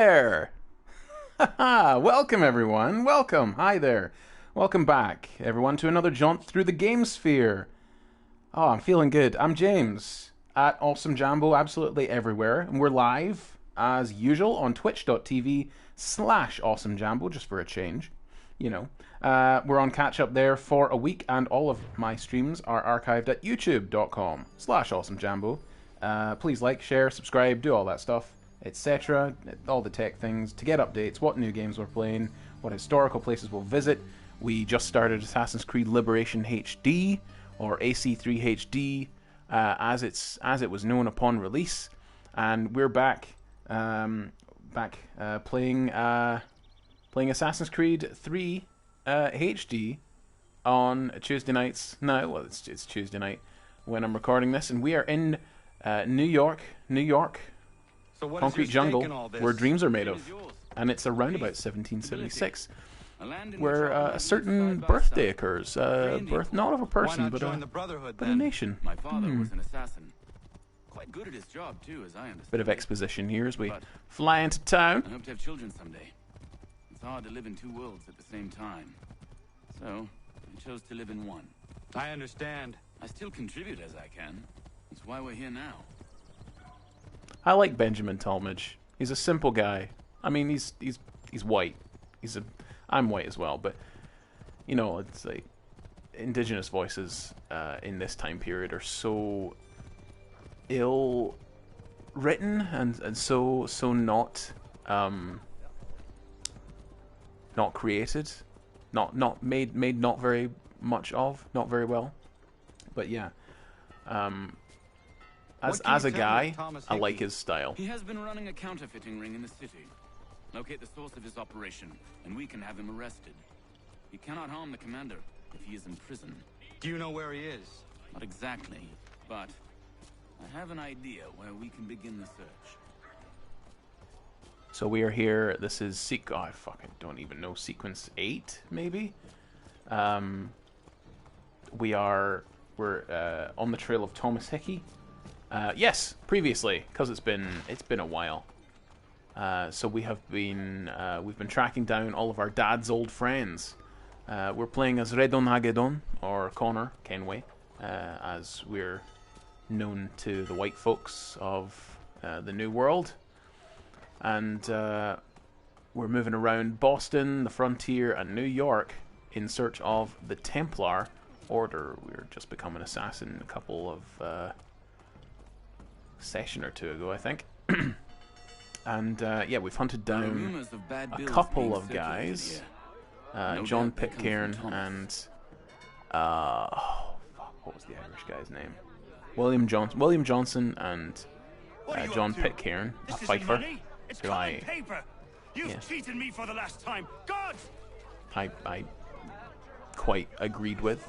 There! Haha! Welcome, everyone! Welcome! Hi there! Welcome back, everyone, to another jaunt through the game sphere. Oh, I'm feeling good. I'm James at Awesome Jambo, absolutely everywhere. And we're live, as usual, on twitch.tv/Awesome Jambo, just for a change. You know. We're on catch up there for a week, and all of my streams are archived at youtube.com/Awesome Jambo. Please like, share, subscribe, do all that stuff, etc. All the tech things to get updates, what new games we're playing, what historical places we'll visit. We just started Assassin's Creed Liberation HD, or AC3 HD, as it was known upon release, and we're back playing Assassin's Creed 3 HD on Tuesday nights now. Well, it's Tuesday night when I'm recording this, and we are in New York, So what is concrete your jungle, stake in all this? where dreams are made of, and it's around about 1776, where a certain birthday occurs. Birth not of a Why person, not but join the Brotherhood a then? nation. My father was an assassin. Quite good at his job, too, as I understand. Bit of exposition here as we But fly into town. I hope to have children someday. It's hard to live in two worlds at the same time. So, I chose to live in one. I understand. I still contribute as I can. That's why we're here now. I like Benjamin Talmadge. He's a simple guy. I mean, he's white. I'm white as well, but you know, it's like indigenous voices in this time period are so ill written and so not not created, not made not very much of, not very well. But yeah, as a guy, I like his style. He has been running a counterfeiting ring in the city. Locate the source of his operation, and we can have him arrested. He cannot harm the commander if he is in prison. Do you know where he is? Not exactly, but I have an idea where we can begin the search. So we are here. This is I fucking don't even know, sequence 8 maybe. We're on the trail of Thomas Hickey. Yes, previously, because it's been a while. So we've been tracking down all of our dad's old friends. We're playing as Redon Hagedon, or Connor Kenway, as we're known to the white folks of the New World. And we're moving around Boston, the frontier, and New York in search of the Templar Order. We're just become an assassin a couple of session or two ago, I think. And yeah, we've hunted down a couple of guys, John Pitcairn and what was the Irish guy's name? William Johnson and John Pitcairn, a fifer, It's who common paper. You've yeah. cheated me for the last time. God! I quite agreed with.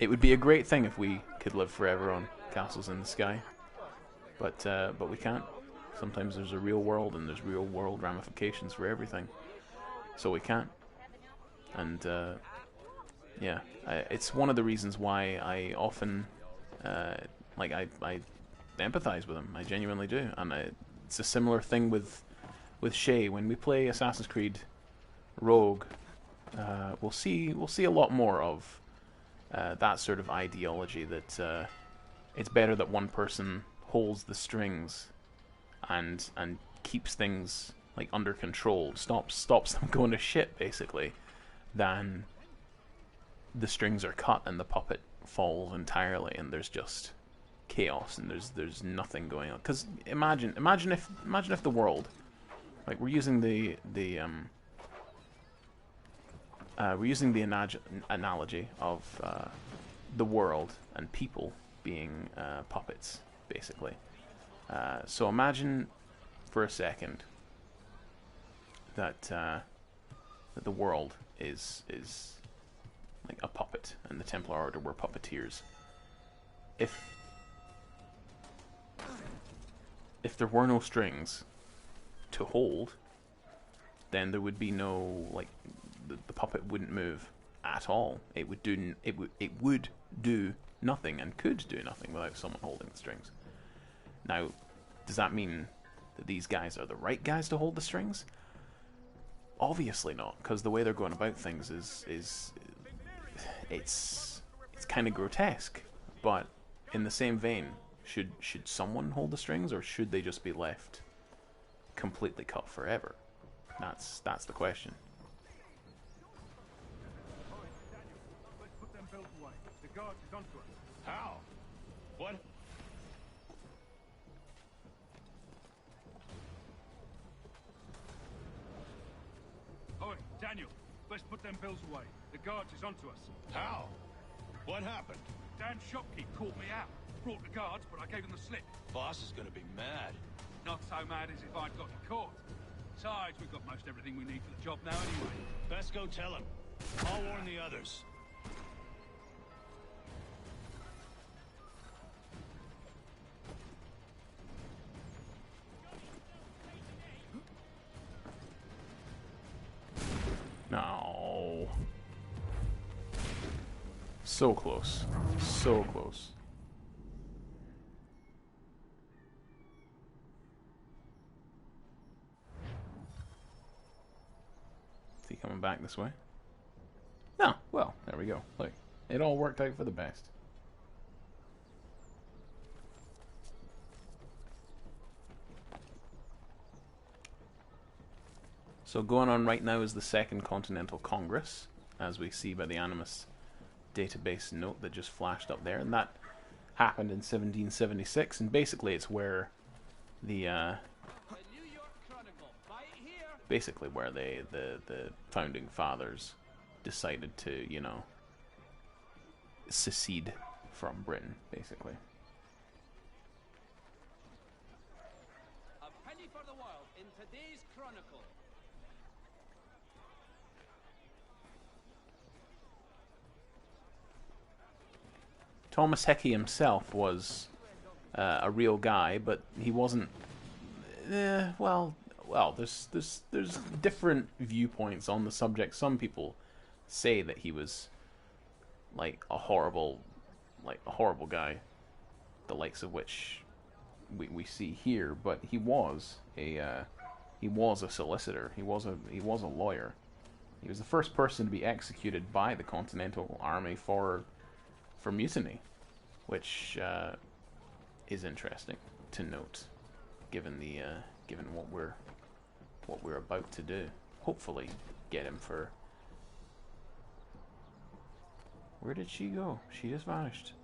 It would be a great thing if we could live forever on castles in the sky, but we can't. Sometimes there's a real world, and there's real world ramifications for everything, so we can't. And yeah, it's one of the reasons why I often I empathize with him. I genuinely do, and it's a similar thing with Shay. When we play Assassin's Creed Rogue, we'll see a lot more of that sort of ideology, that it's better that one person holds the strings and keeps things like under control, stops them going to shit, basically, than the strings are cut and the puppet falls entirely and there's just chaos and there's nothing going on. Because imagine if the world, like, we're using the analogy of the world and people being puppets, basically. So imagine for a second that the world is like a puppet, and the Templar Order were puppeteers. If there were no strings to hold, then there would be no, like, the puppet wouldn't move at all. It would do nothing and could do nothing without someone holding the strings. Now, does that mean that these guys are the right guys to hold the strings? Obviously not, because the way they're going about things is it's kind of grotesque. But in the same vein, should someone hold the strings, or should they just be left completely cut forever? That's the question. Let's put them belts away. The guards is onto us. How? What? Oi, Daniel, let's put them bills away. The guards is onto us. How? What happened? Dan Shopkeep caught me out. Brought the guards, but I gave them the slip. Boss is gonna be mad. Not so mad as if I'd gotten caught. Besides, we've got most everything we need for the job now anyway. Best go tell him. I'll warn the others. No. So close. So close. Is he coming back this way? No. Well, there we go. Look, it all worked out for the best. So going on right now is the Second Continental Congress, as we see by the Animus database note that just flashed up there, and that happened in 1776, and basically it's where the basically where the founding fathers decided to, you know, secede from Britain, basically. A penny for the world in today's Chronicle. Thomas Hickey himself was a real guy, but he wasn't. Well, there's different viewpoints on the subject. Some people say that he was like a horrible guy, the likes of which we see here. But he was a solicitor. He was a lawyer. He was the first person to be executed by the Continental Army for mutiny, which is interesting to note, given what we're about to do. Hopefully, get him for. Where did she go? She just vanished.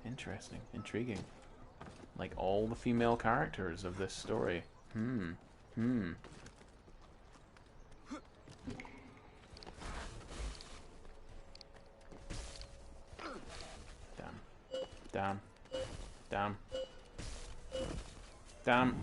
Interesting, intriguing. Like all the female characters of this story. Damn.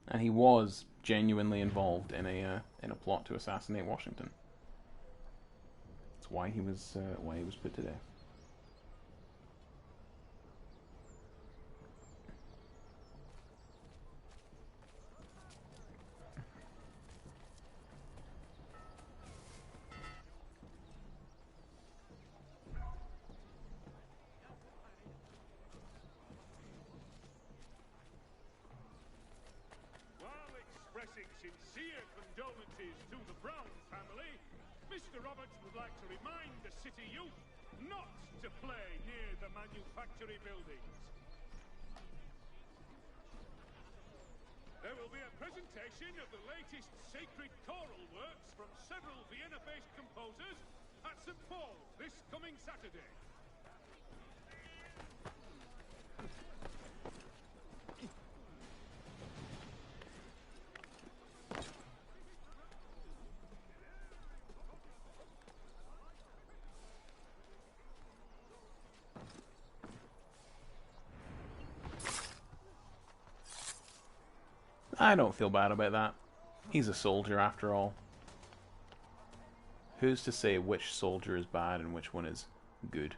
And he was genuinely involved in a plot to assassinate Washington. That's why he was put to death. Expressing sincere condolences to the Brown family, Mr. Roberts would like to remind the city youth not to play near the manufactory buildings. There will be a presentation of the latest sacred choral works from several Vienna-based composers at St. Paul's this coming Saturday. I don't feel bad about that. He's a soldier after all. Who's to say which soldier is bad and which one is good?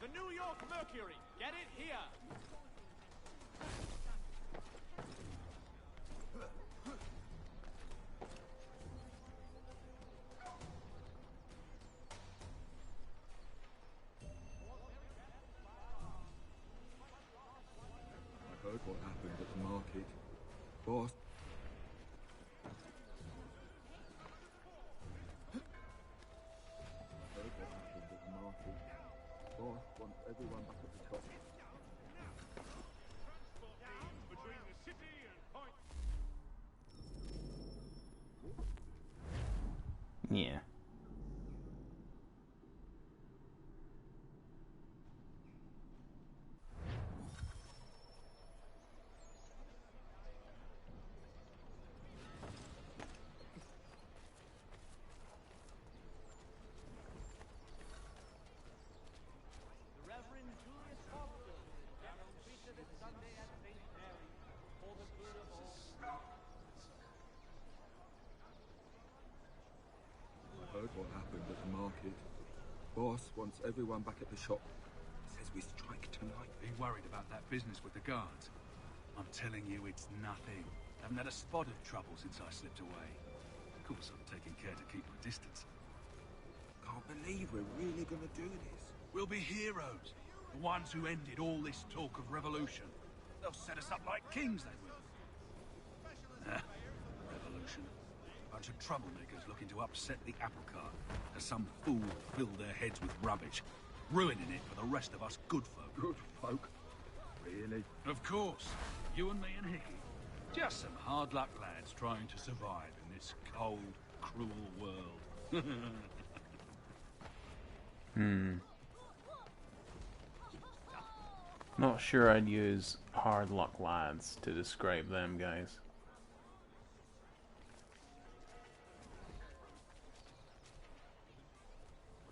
The New York Mercury. Get it here. I heard what happened at the market. Boss. I heard what happened at the market. Boss wants everyone back at the shop. Transport means between the city and Point. Yeah. The Reverend Julius Foster, gathered preacher this Sunday at St. Mary, for the good of all. I heard what happened at the market. Boss wants everyone back at the shop. Says we strike tonight. Be worried about that business with the guards. I'm telling you, it's nothing. Haven't had a spot of trouble since I slipped away. Of course, I'm taking care to keep my distance. Can't believe we're really gonna do this. We'll be heroes. The ones who ended all this talk of revolution. They'll set us up like kings, they will. Revolution. Bunch of troublemakers looking to upset the apple cart. As some fool filled their heads with rubbish. Ruining it for the rest of us good folk. Good folk. Really? Of course. You and me and Hickey. Just some hard luck lads trying to survive in this cold, cruel world. Not sure I'd use hard luck lads to describe them guys.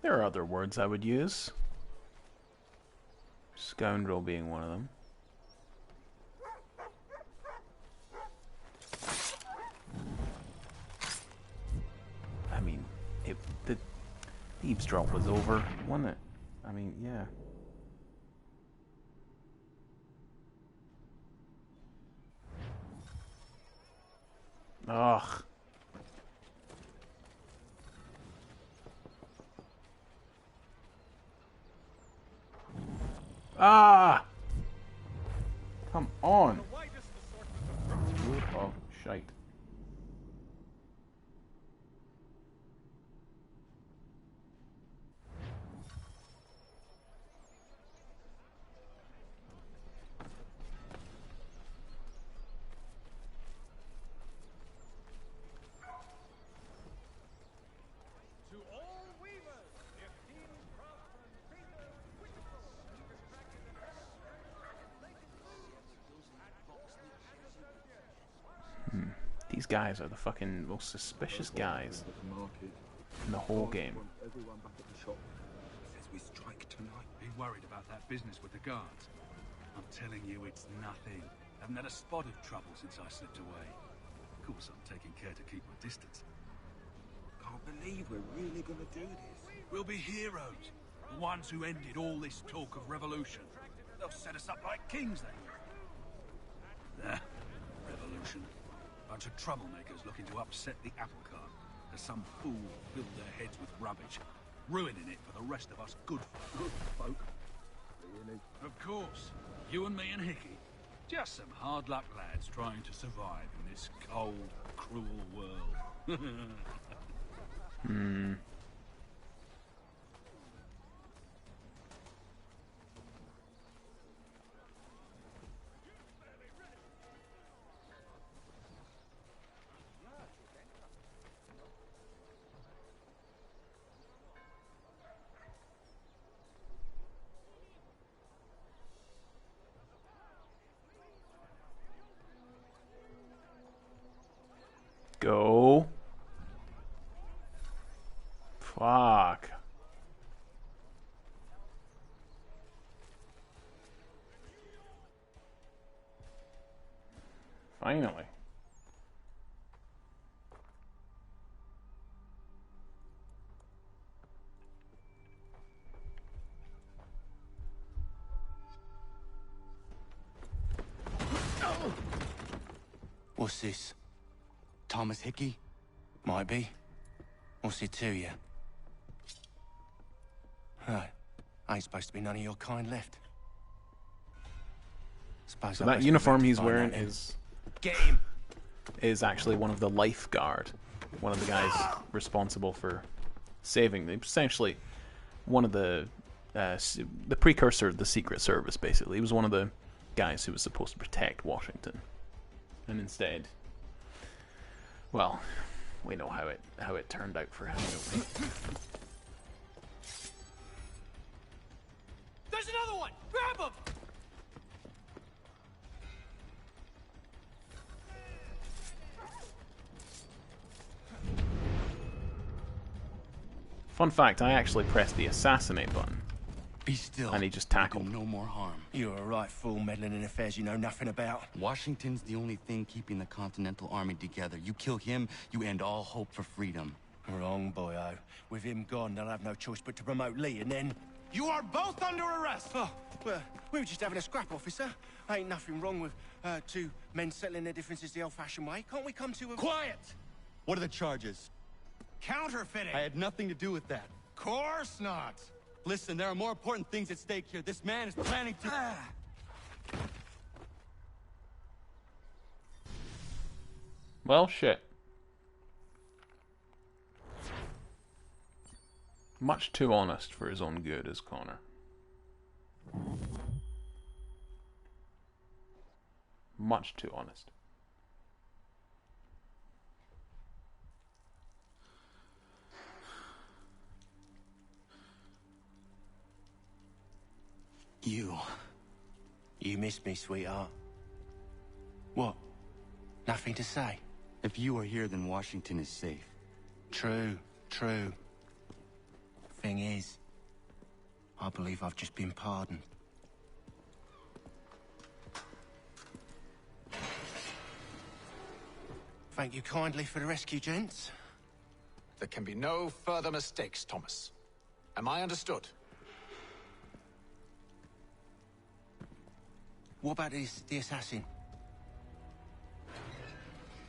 There are other words I would use. Scoundrel being one of them. I mean, the eavesdrop was over, wasn't it? I mean, yeah. Ugh. Ah! Come on. The widest assortment of Oh, shite. to all weavers, Esteem craftsmen, painters, whittlers, distracted the press, These guys are the fucking most suspicious guys At the market. in the whole Boss game. wants everyone back at the shop. Says we strike tonight. Be worried about that business with the guards. I'm telling you, it's nothing. Haven't had a spot of trouble since I slipped away. Of course, I'm taking care to keep my distance. Can't believe we're really gonna do this. We'll be heroes. The ones who ended all this talk of revolution. They'll set us up like kings, they will. Revolution. Bunch of troublemakers looking to upset the apple cart. As some fool filled their heads with rubbish. Ruining it for the rest of us good folk. Good folk. Really? Of course. You and me and Hickey. Just some hard luck lads trying to survive in this cold, cruel world. Go. Fuck. Finally. What's this? Thomas Hickey? Might be. What's it to you? Right. Ain't supposed to be none of your kind left. Suppose So I'll that best uniform wait to he's find wearing out then. is Get him! actually one of the lifeguard, one of the guys responsible for saving them. Essentially, one of the precursor of the Secret Service. Basically, he was one of the guys who was supposed to protect Washington, and instead, well, we know how it turned out for him, don't we? There's another one! Grab him! Fun fact: I actually pressed the assassinate button, Be still. and he just Do tackled. no more harm. You're a right fool meddling in affairs you know nothing about. Washington's the only thing keeping the Continental Army together. You kill him, you end all hope for freedom. Wrong, boyo. With him gone, they'll have no choice but to promote Lee, and then... You are both under arrest! Oh, well, we were just having a scrap, officer. Ain't nothing wrong with two men settling their differences the old-fashioned way. Can't we come to a... Quiet! What are the charges? Counterfeiting. I had nothing to do with that. Course not. Listen, there are more important things at stake here. This man is planning to... Well, shit. Much too honest for his own good, is Connor. Much too honest. You miss me, sweetheart. What? Nothing to say? If you are here, then Washington is safe. True, true. Thing is, I believe I've just been pardoned. Thank you kindly for the rescue, gents. There can be no further mistakes, Thomas. Am I understood? What about the assassin?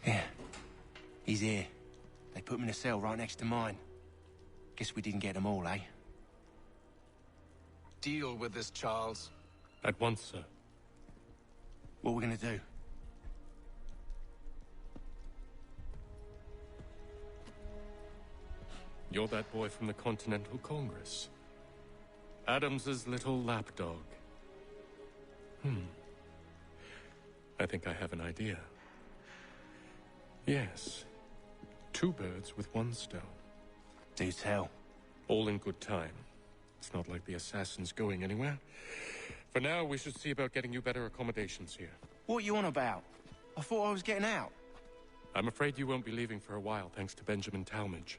Yeah. He's here. They put him in a cell right next to mine. Guess we didn't get them all, eh? Deal with this, Charles. At once, sir. What are we gonna do? You're that boy from the Continental Congress. Adams's little lapdog. I think I have an idea. Yes. Two birds with one stone. Do tell. All in good time. It's not like the assassin's going anywhere. For now, we should see about getting you better accommodations here. What are you on about? I thought I was getting out. I'm afraid you won't be leaving for a while, thanks to Benjamin Talmadge.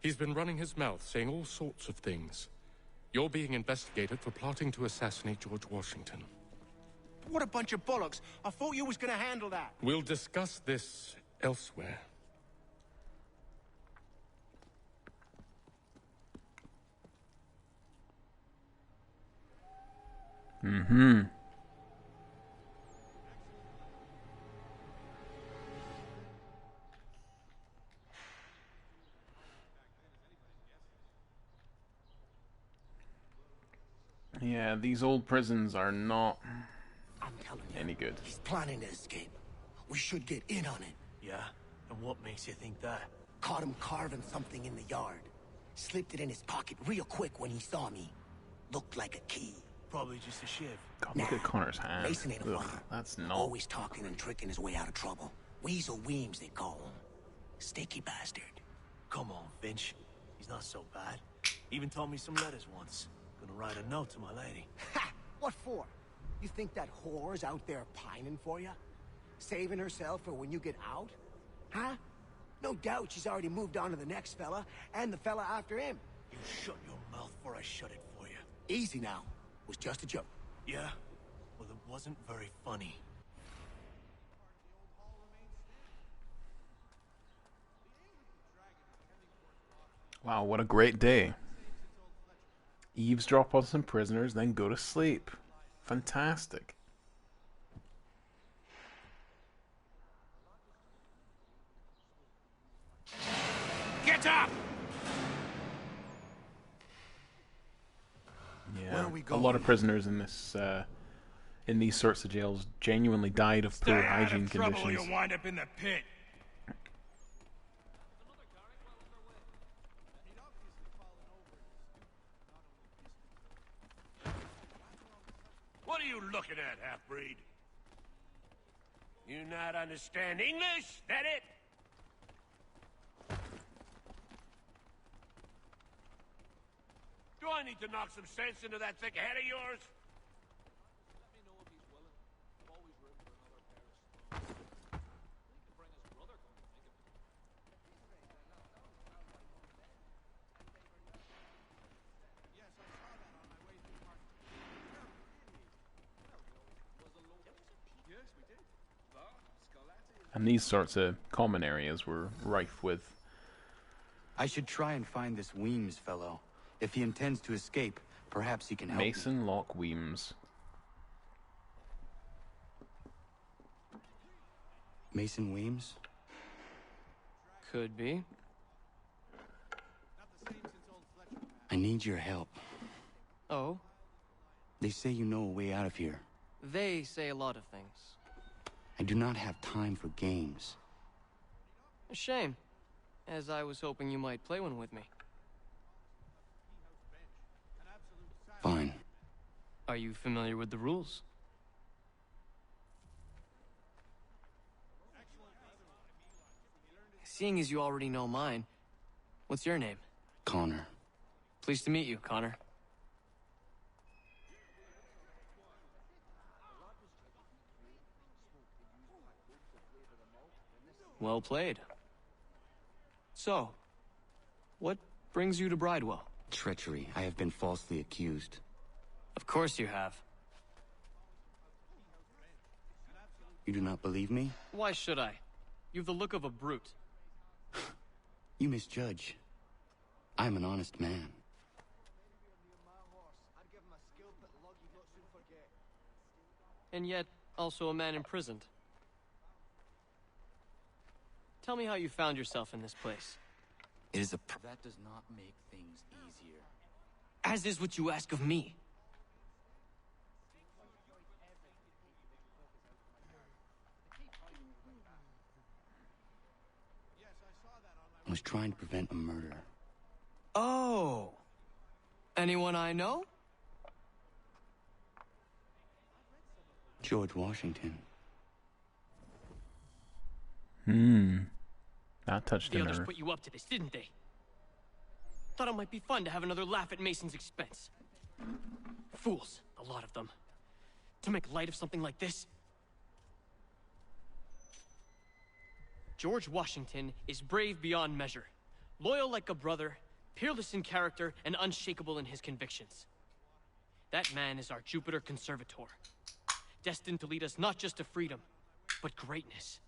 He's been running his mouth, saying all sorts of things. You're being investigated for plotting to assassinate George Washington. What a bunch of bollocks. I thought you was gonna handle that. We'll discuss this elsewhere. Yeah, these old prisons are not I'm telling you, any good. he's planning to escape. We should get in on it. Yeah? And what makes you think that? Caught him carving something in the yard. Slipped it in his pocket real quick when he saw me. Looked like a key. Probably just a shiv. God, look at Connor's hand. Mason ain't a Ugh, fighter. that's not. Always talking and tricking his way out of trouble. Weasel Weems, they call him. Sticky bastard. Come on, Finch. He's not so bad. Even taught me some letters once. Gonna write a note to my lady. Ha! What for? You think that whore's out there pining for you? Saving herself for when you get out? Huh? No doubt she's already moved on to the next fella, and the fella after him. You shut your mouth before I shut it for you. Easy now. It was just a joke. Yeah? Well, it wasn't very funny. Wow, what a great day. Eavesdrop on some prisoners, then go to sleep. Fantastic. Get up! Yeah, a lot of prisoners in this, in these sorts of jails genuinely died of poor hygiene conditions. Or you'll wind up in the pit. What are you looking at, half-breed? You not understand English? That it? Do I need to knock some sense into that thick head of yours? And these sorts of common areas were rife with... I should try and find this Weems fellow. If he intends to escape, perhaps he can help Mason me. Locke Weems. Mason Weems? Could be. I need your help. Oh? They say you know a way out of here. They say a lot of things. I do not have time for games. A shame, as I was hoping you might play one with me. Fine. Are you familiar with the rules? Seeing as you already know mine, what's your name? Connor. Pleased to meet you, Connor. Well played. So, what brings you to Bridewell? Treachery. I have been falsely accused. Of course you have. You do not believe me? Why should I? You've the look of a brute. You misjudge. I'm an honest man. And yet, also a man imprisoned. Tell me how you found yourself in this place. It is a... That does not make things easier. As is what you ask of me. I was trying to prevent a murder. Oh! Anyone I know? George Washington. That touched The a others nerve. put you up to this, didn't they? Thought it might be fun to have another laugh at Mason's expense. Fools, a lot of them. To make light of something like this. George Washington is brave beyond measure, loyal like a brother, peerless in character, and unshakable in his convictions. That man is our Jupiter Conservator, destined to lead us not just to freedom, but greatness.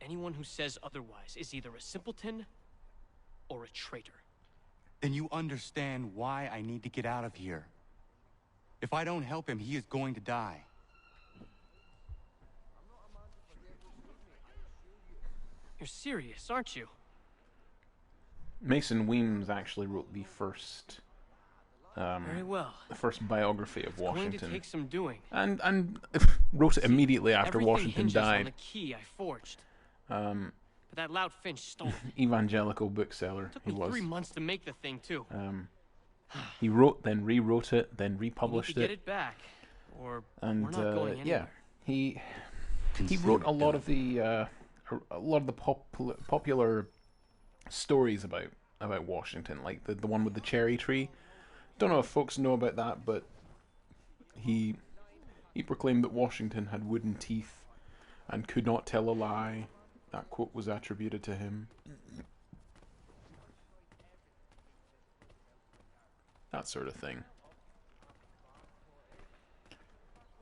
Anyone who says otherwise is either a simpleton or a traitor. Then you understand why I need to get out of here. If I don't help him, he is going to die. You're serious, aren't you? Mason Weems actually wrote the first... Very well. The first biography of Washington. Going to take some doing. And wrote it immediately after Everything Washington hinges died. on the key I forged. But that loud Finch stole it. Evangelical bookseller Took he me was. 3 months to make the thing, too. He wrote, then rewrote it, then republished Get it back, or and we're not going anywhere. yeah, he wrote a lot of the popular stories about Washington, like the one with the cherry tree. Don't know if folks know about that, but he proclaimed that Washington had wooden teeth and could not tell a lie. That quote was attributed to him. That sort of thing.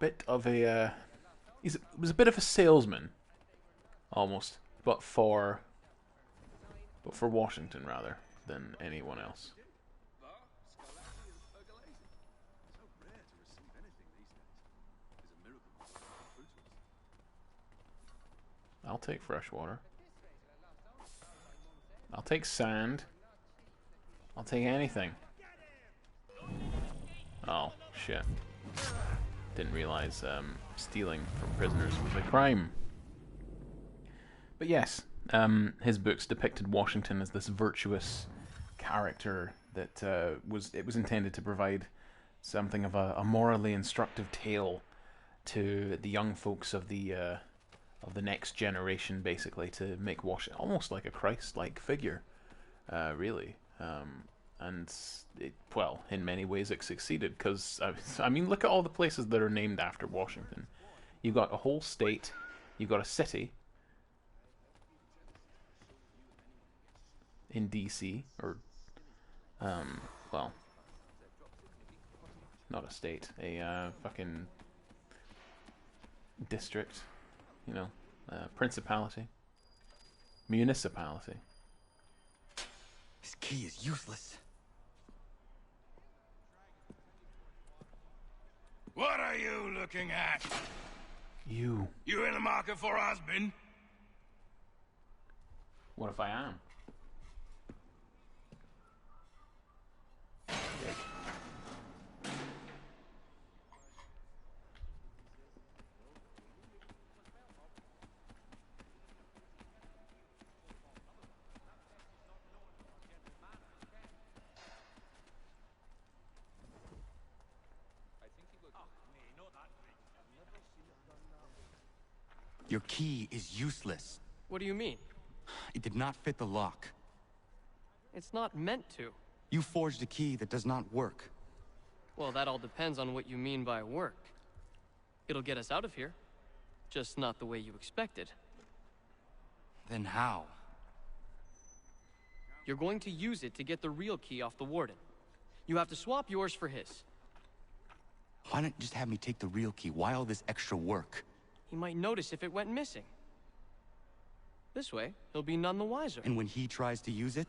Bit of a he was a bit of a salesman, almost, but for Washington rather than anyone else. I'll take fresh water. I'll take sand. I'll take anything. Oh, shit. Didn't realize stealing from prisoners was a crime. But yes, his books depicted Washington as this virtuous character that was intended to provide something of a morally instructive tale to the young folks of the next generation, basically, to make Washington almost like a Christ-like figure, really. And it, well, in many ways it succeeded, because I mean, look at all the places that are named after Washington. You've got a whole state, you've got a city in DC, or well, not a state, a fucking district, you know, principality, municipality. This key is useless. What are you looking at? You. You in the market for a husband? What if I am? Your key is useless. What do you mean? It did not fit the lock. It's not meant to. You forged a key that does not work. Well, that all depends on what you mean by work. It'll get us out of here. Just not the way you expected. Then how? You're going to use it to get the real key off the Warden. You have to swap yours for his. Why not just have me take the real key? Why all this extra work? He might notice if it went missing. This way, he'll be none the wiser. And when he tries to use it?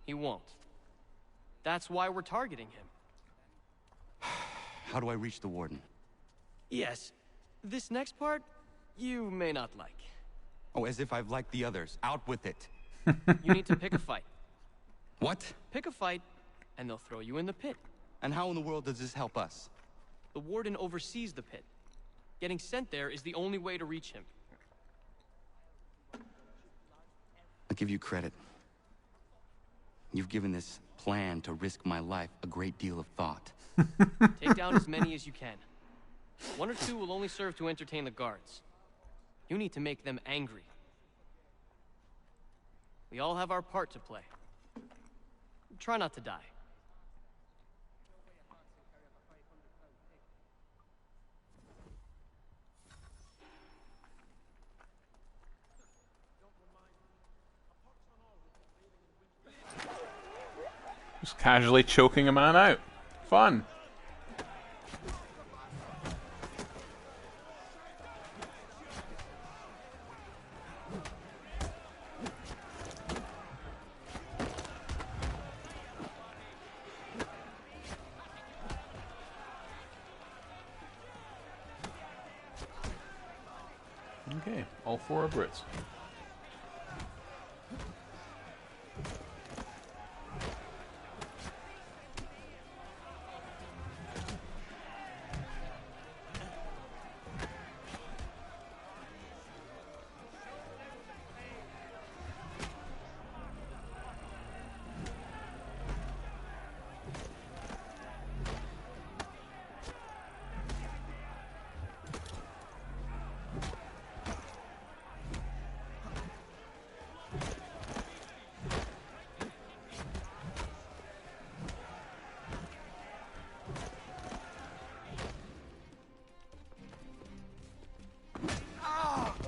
He won't. That's why we're targeting him. How do I reach the Warden? Yes. This next part, you may not like. Oh, as if I've liked the others. Out with it. You need to pick a fight. What? Pick a fight, and they'll throw you in the pit. And how in the world does this help us? The Warden oversees the pit. Getting sent there is the only way to reach him. I'll give you credit. You've given this plan to risk my life a great deal of thought. Take down as many as you can. 1 or 2 will only serve to entertain the guards. You need to make them angry. We all have our part to play. Try not to die. Just casually choking a man out. Fun. Okay, all 4 are Brits.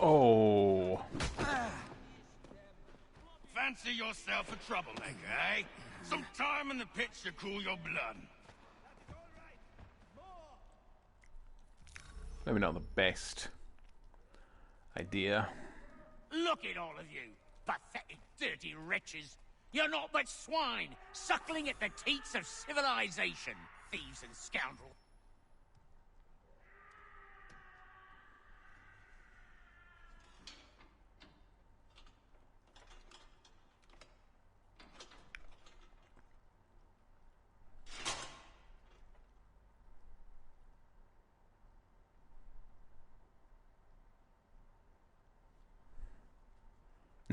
Oh. Fancy yourself a troublemaker, eh? Some time in the pits to cool your blood. Maybe not the best idea. Look at all of you, pathetic, dirty wretches. You're not but swine, suckling at the teats of civilization, thieves and scoundrels.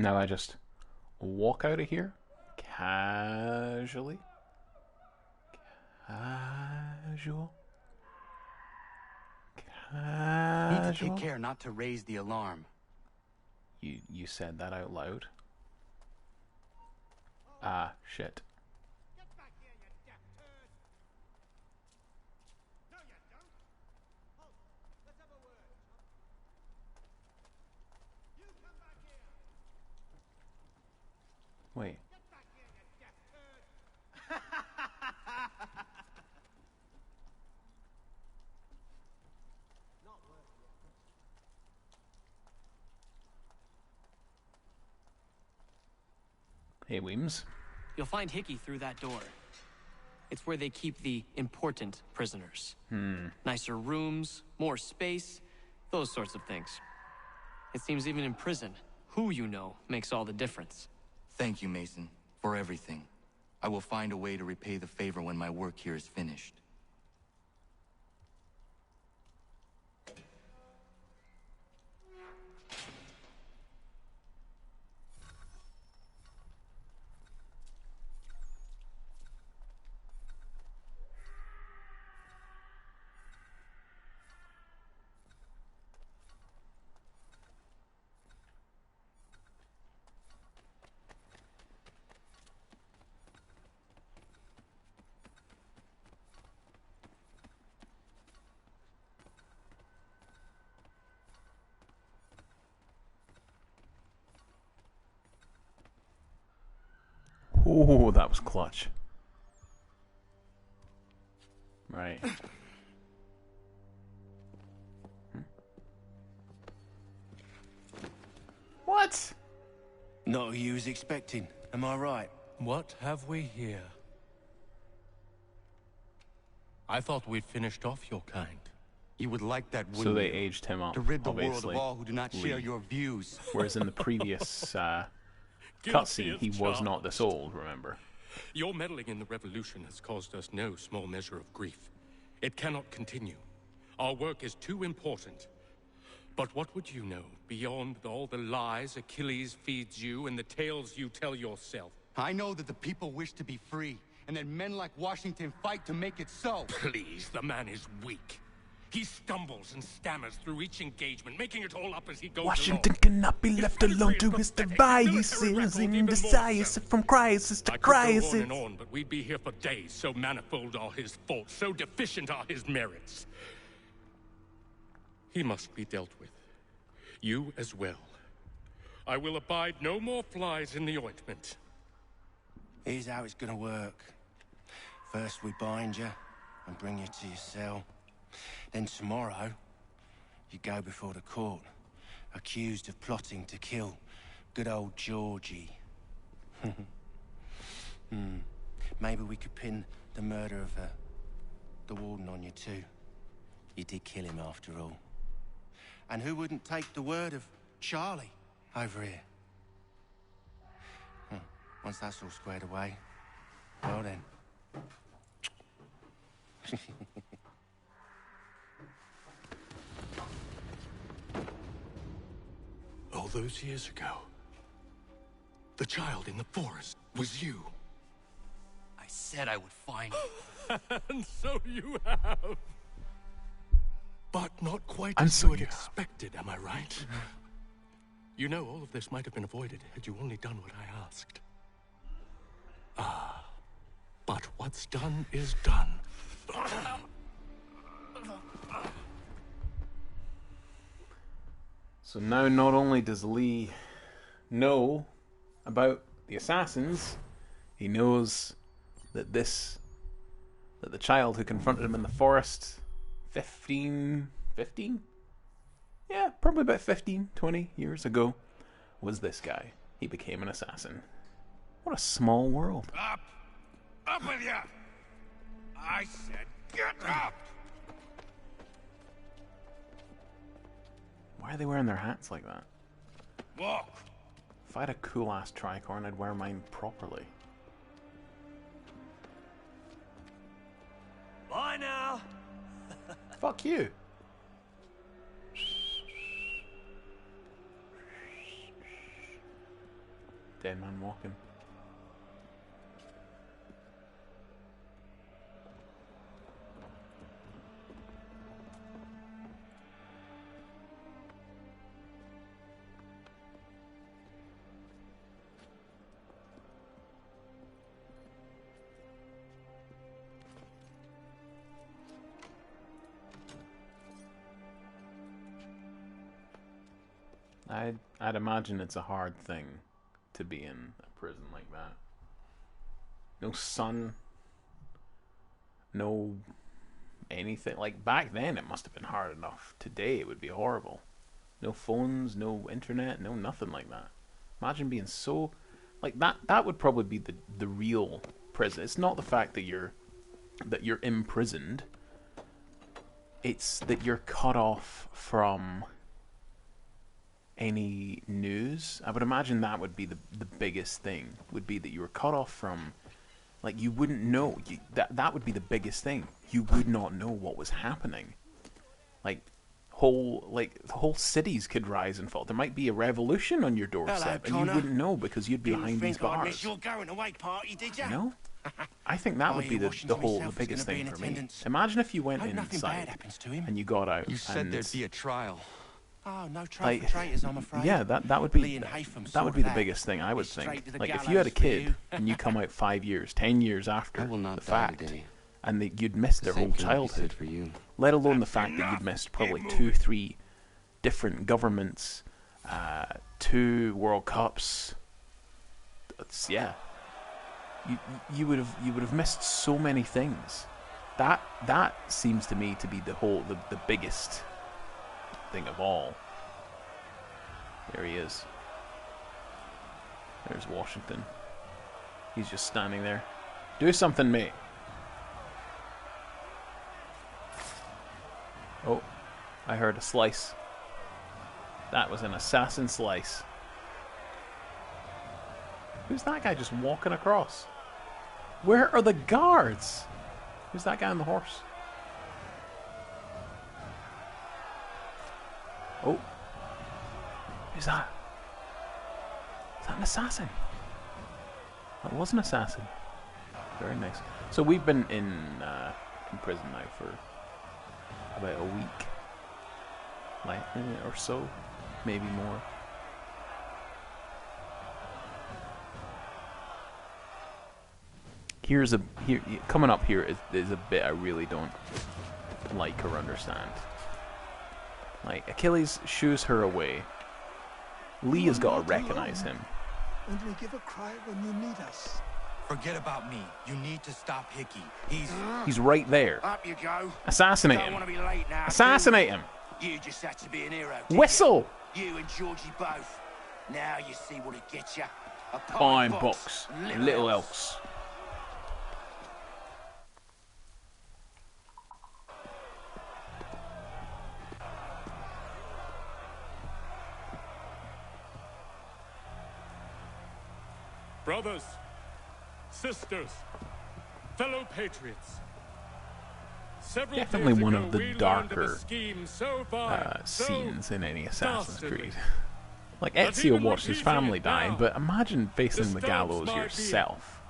Now I just walk out of here casually. Casual. Need to take care not to raise the alarm. You said that out loud? Ah, shit. Wait. Hey, Weems. You'll find Hickey through that door. It's where they keep the important prisoners. Nicer rooms, more space, those sorts of things. It seems even in prison, who you know makes all the difference. Thank you, Mason, for everything. I will find a way to repay the favor when my work here is finished. Oh, that was clutch. Right. What? Not who you was expecting, am I right? What have we here? I thought we'd finished off your kind. You would like that, wouldn't So they you? aged him up, To rid the world obviously. of all who do not share your views. Whereas in the previous cutscene, he was not this old, remember? Your meddling in the revolution has caused us no small measure of grief. It cannot continue. Our work is too important. But what would you know beyond all the lies Achilles feeds you and the tales you tell yourself? I know that the people wish to be free, and that men like Washington fight to make it so. Please, the man is weak. He stumbles and stammers through each engagement, making it all up as he goes Washington along. cannot be left alone to his devices and desires from crisis to I could go crisis. on and on, but we'd be here for days. So manifold are his faults, so deficient are his merits. He must be dealt with. You as well. I will abide no more flies in the ointment. Here's how it's gonna work. First we bind you and bring you to your cell. Then tomorrow, you go before the court, accused of plotting to kill good old Georgie. Maybe we could pin the murder of the warden on you too. You did kill him after all. And who wouldn't take the word of Charlie over here? Once that's all squared away, well then. All those years ago, the child in the forest was you. I said I would find you. And so you have. But not quite And as so you had you have. expected, am I right? You know, all of this might have been avoided had you only done what I asked. But what's done is done. So now not only does Lee know about the assassins, he knows that the child who confronted him in the forest 15? Yeah, probably about 15, 20 years ago was this guy. He became an assassin. What a small world. Up! Up with you! I said get up! Why are they wearing their hats like that? Walk! If I had a cool-ass tricorn, I'd wear mine properly. Bye now. Fuck you. Dead man walking. I'd imagine it's a hard thing to be in a prison like that. No sun, no anything. Like back then it must have been hard enough. Today it would be horrible. No phones, no internet, no nothing like that. Imagine being so like that would probably be the real prison. It's not the fact that you're imprisoned. It's that you're cut off from any news. I would imagine that would be the biggest thing, would be that you were cut off from, like, you wouldn't know. That would be the biggest thing. You would not know what was happening. Like whole cities could rise and fall. There might be a revolution on your doorstep. Hello, and you wouldn't know because you'd be behind these I bars. missed your going away party, did you? No? I think that would be the biggest thing for me. Imagine if you went inside and you got out. You said there'd be a trial. Oh, no trial for traitors, I'm afraid. Yeah, that would be Lee and Haytham that would sorted be the out. biggest thing I would Straight think. to the Like if you had a gallows for kid you. and you come out 5 years, 10 years after I will not the die fact, today. and you'd missed their The same whole cannot be said childhood. for you. Let alone the fact that you'd missed probably 2-3 different governments, 2 World Cups. Yeah. You would have missed so many things. That seems to me to be the biggest thing of all. There he is. There's Washington. He's just standing there. Do something, mate. Oh, I heard a slice. That was an assassin slice. Who's that guy just walking across? Where are the guards? Who's that guy on the horse? Oh. Who's that? Is that an assassin? That was an assassin. Very nice. So we've been in prison now for about a week. Like, or so. Maybe more. Coming up here is a bit I really don't like or understand. Like, Achilles shoos her away. Lee has got to recognize him. Only give a cry when you need us. Forget about me. You need to stop Hickey. He's right there. Up you go. Assassinate Don't him. want to be late now, Assassinate do him. you? You just had to be an hero. did Whistle. You and Georgie both. Now you see what it gets you. A Fine box. Little else. Brothers, sisters, fellow patriots. Several Definitely days one ago, of the we learned of a darker scheme so vile, so scenes in any Assassin's dastardly, Creed. Like, that Ezio even watched his repeating family it die, now but imagine facing the disturbs gallows my being. yourself.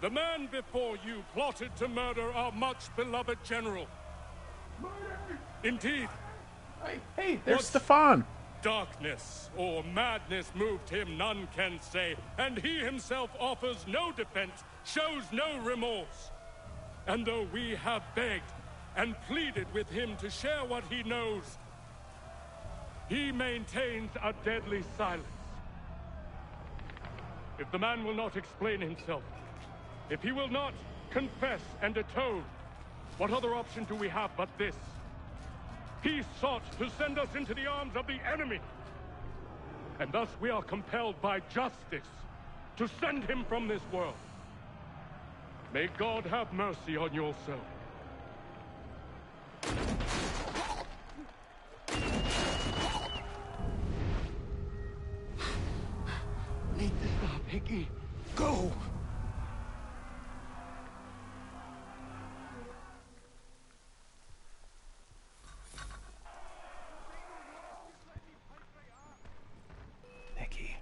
The man before you plotted to murder our much-beloved general. Indeed. Hey, there's What Stefan. Darkness or madness moved him, none can say, and he himself offers no defense, shows no remorse. And though we have begged and pleaded with him to share what he knows, he maintains a deadly silence. If the man will not explain himself, if he will not confess and atone, what other option do we have but this? He sought to send us into the arms of the enemy. And thus we are compelled by justice to send him from this world. May God have mercy on your soul. Need to stop Hickey. Go! Nicky.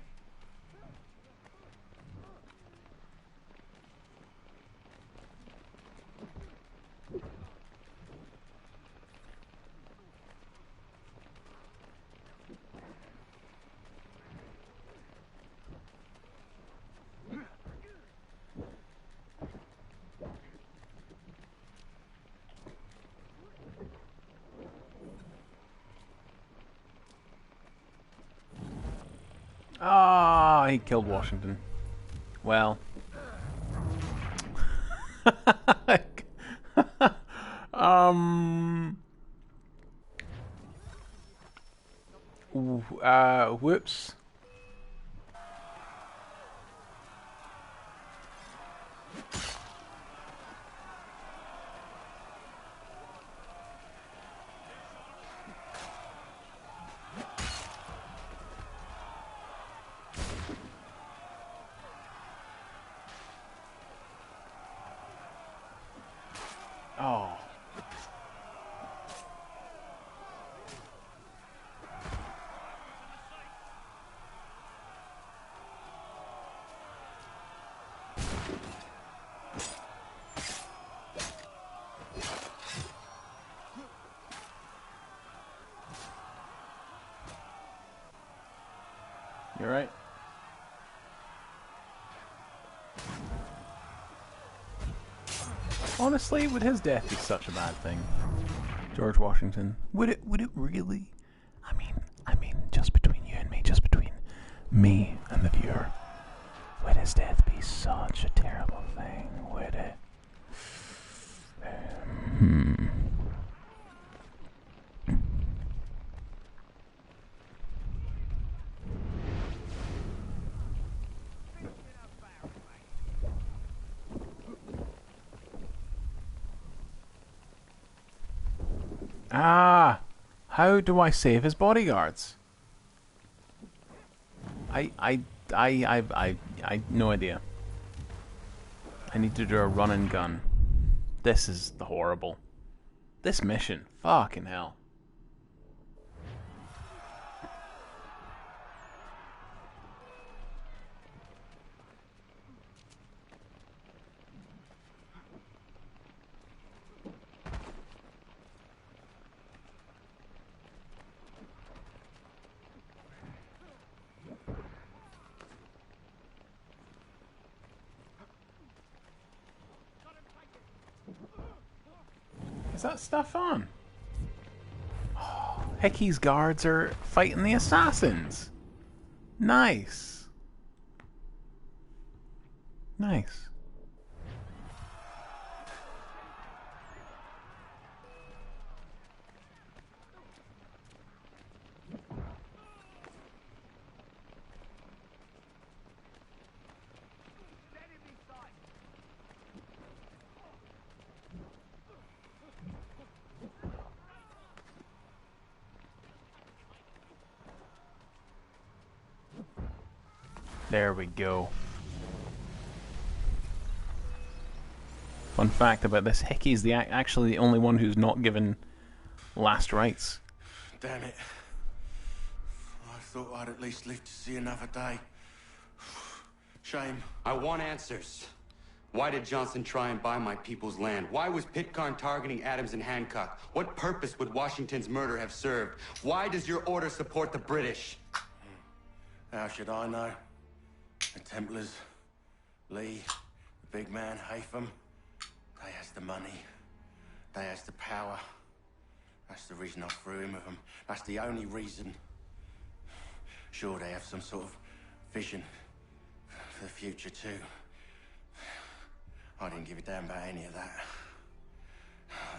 he killed Washington. Well. Whoops. Oh. You're right. Honestly, would his death be such a bad thing? George Washington. Would it really? I mean, just between you and me, just between me and the viewer. Would his death be such a terrible thing? Would it? How do I save his bodyguards? I no idea. I need to do a run and gun. This is horrible. This mission, fucking hell. Is that stuff on? Oh, Hickey's guards are fighting the assassins. Nice. Nice. There we go. Fun fact about this, Hickey's actually the only one who's not given last rites. Damn it. I thought I'd at least live to see another day. Shame. I want answers. Why did Johnson try and buy my people's land? Why was Pitcairn targeting Adams and Hancock? What purpose would Washington's murder have served? Why does your order support the British? How should I know? The Templars, Lee, the big man, Haytham, they has the money, they has the power. That's the reason I threw in with them. That's the only reason. Sure, they have some sort of vision for the future too. I didn't give a damn about any of that.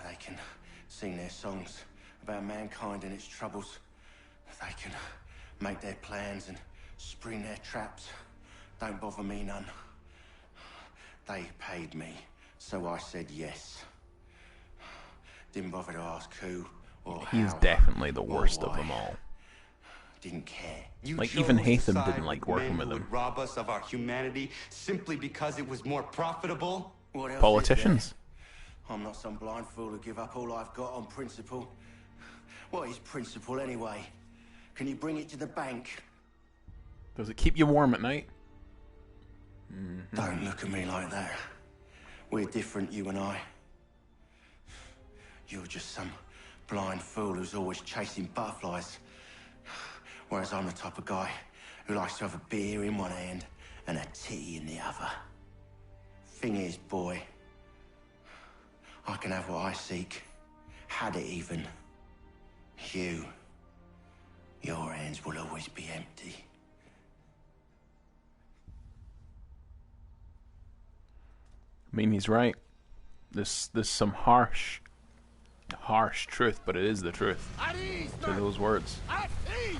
They can sing their songs about mankind and its troubles. They can make their plans and spring their traps. Don't bother me none. They paid me, so I said yes. Didn't bother to ask who or how. He's definitely the worst of them all. Didn't care. Like, even Haytham didn't like working with him. Would rob us of our humanity simply because it was more profitable? What else Politicians. is there? I'm not some blind fool to give up all I've got on principle. What is principle anyway? Can you bring it to the bank? Does it keep you warm at night? Don't look at me like that. We're different, you and I. You're just some blind fool who's always chasing butterflies. Whereas I'm the type of guy who likes to have a beer in one hand and a titty in the other. Thing is, boy, I can have what I seek. Had it even. Your hands will always be empty. mean, he's right. There's some harsh truth, but it is the truth to those words. At ease!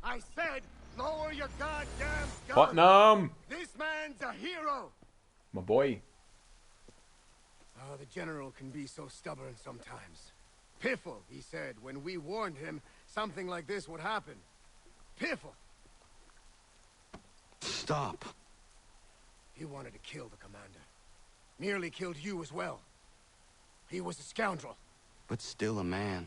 I said, lower your goddamn gun! Putnam! This man's a hero! My boy. Oh, the general can be so stubborn sometimes. Piffle, he said, when we warned him something like this would happen. Piffle! Stop. He wanted to kill the commander. Nearly killed you as well. He was a scoundrel. But still a man.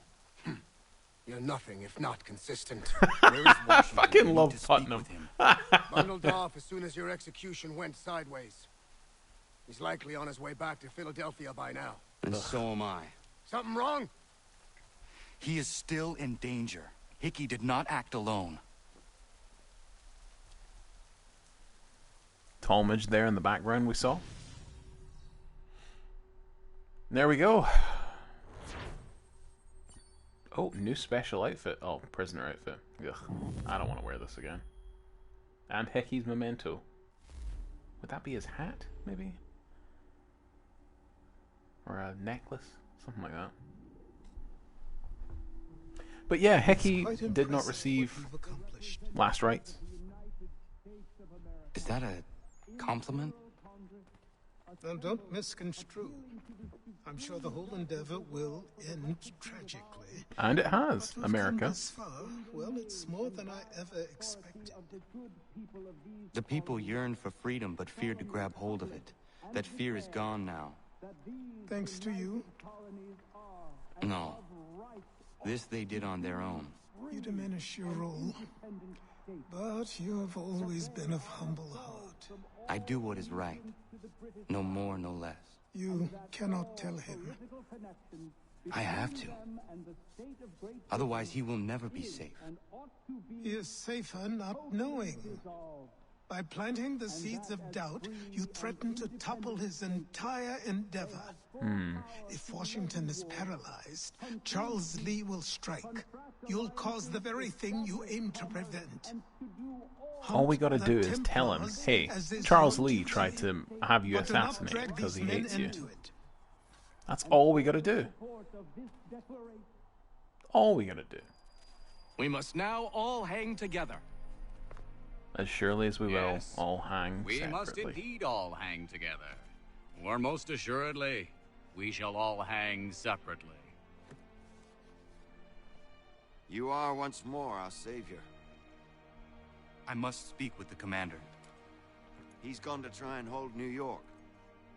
You're nothing if not consistent. I fucking love Putnam. Bundled off as soon as your execution went sideways. He's likely on his way back to Philadelphia by now. And so am I. Something wrong? He is still in danger. Hickey did not act alone. Talmadge there in the background we saw. There we go. Oh, new special outfit. Oh, prisoner outfit. Ugh, I don't want to wear this again. And Hickey's memento. Would that be his hat, maybe? Or a necklace? Something like that. But yeah, Hickey did not receive last rites. Is that a compliment? Now, don't misconstrue. I'm sure the whole endeavor will end tragically. And it has, But we've America. come this far. Well, it's more than I ever expected. The people yearned for freedom but feared to grab hold of it. That fear is gone now. Thanks to you. No. This they did on their own. You diminish your role. But you have always been of humble heart. I do what is right. No more, no less. You cannot tell him. I have to. Otherwise, he will never be safe. He is safer not knowing. By planting the seeds of doubt, you threaten to topple his entire endeavor. If Washington is paralyzed, Charles Lee will strike. You'll cause the very thing you aim to prevent. All we gotta do is tell him, hey, Charles Lee tried to have you assassinated because he hates you. That's all we gotta do. All we gotta do. We must now all hang together. As surely as we Yes. will all hang We must separately. indeed all hang together. Or most assuredly, we shall all hang separately. You are once more our savior. I must speak with the commander. He's gone to try and hold New York.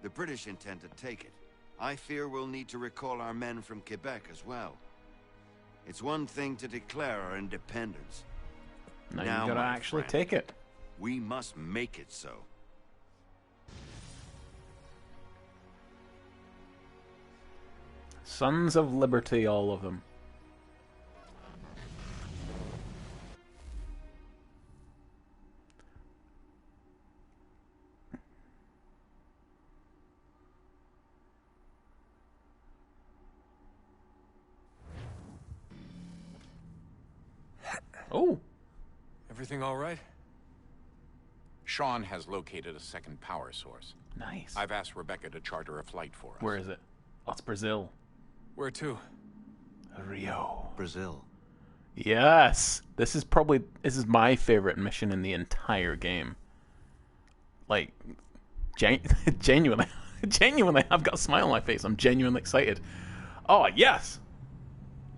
The British intend to take it. I fear we'll need to recall our men from Quebec as well. It's one thing to declare our independence. Now you gotta my actually friend, take it. We must make it so. Sons of Liberty, all of them. Oh. Everything all right? Sean has located a second power source. Nice. I've asked Rebecca to charter a flight for us. Where is it? Oh, it's Brazil. Where to? Rio. Brazil. Yes. This is my favorite mission in the entire game. Like, genuinely, I've got a smile on my face. I'm genuinely excited. Oh, yes.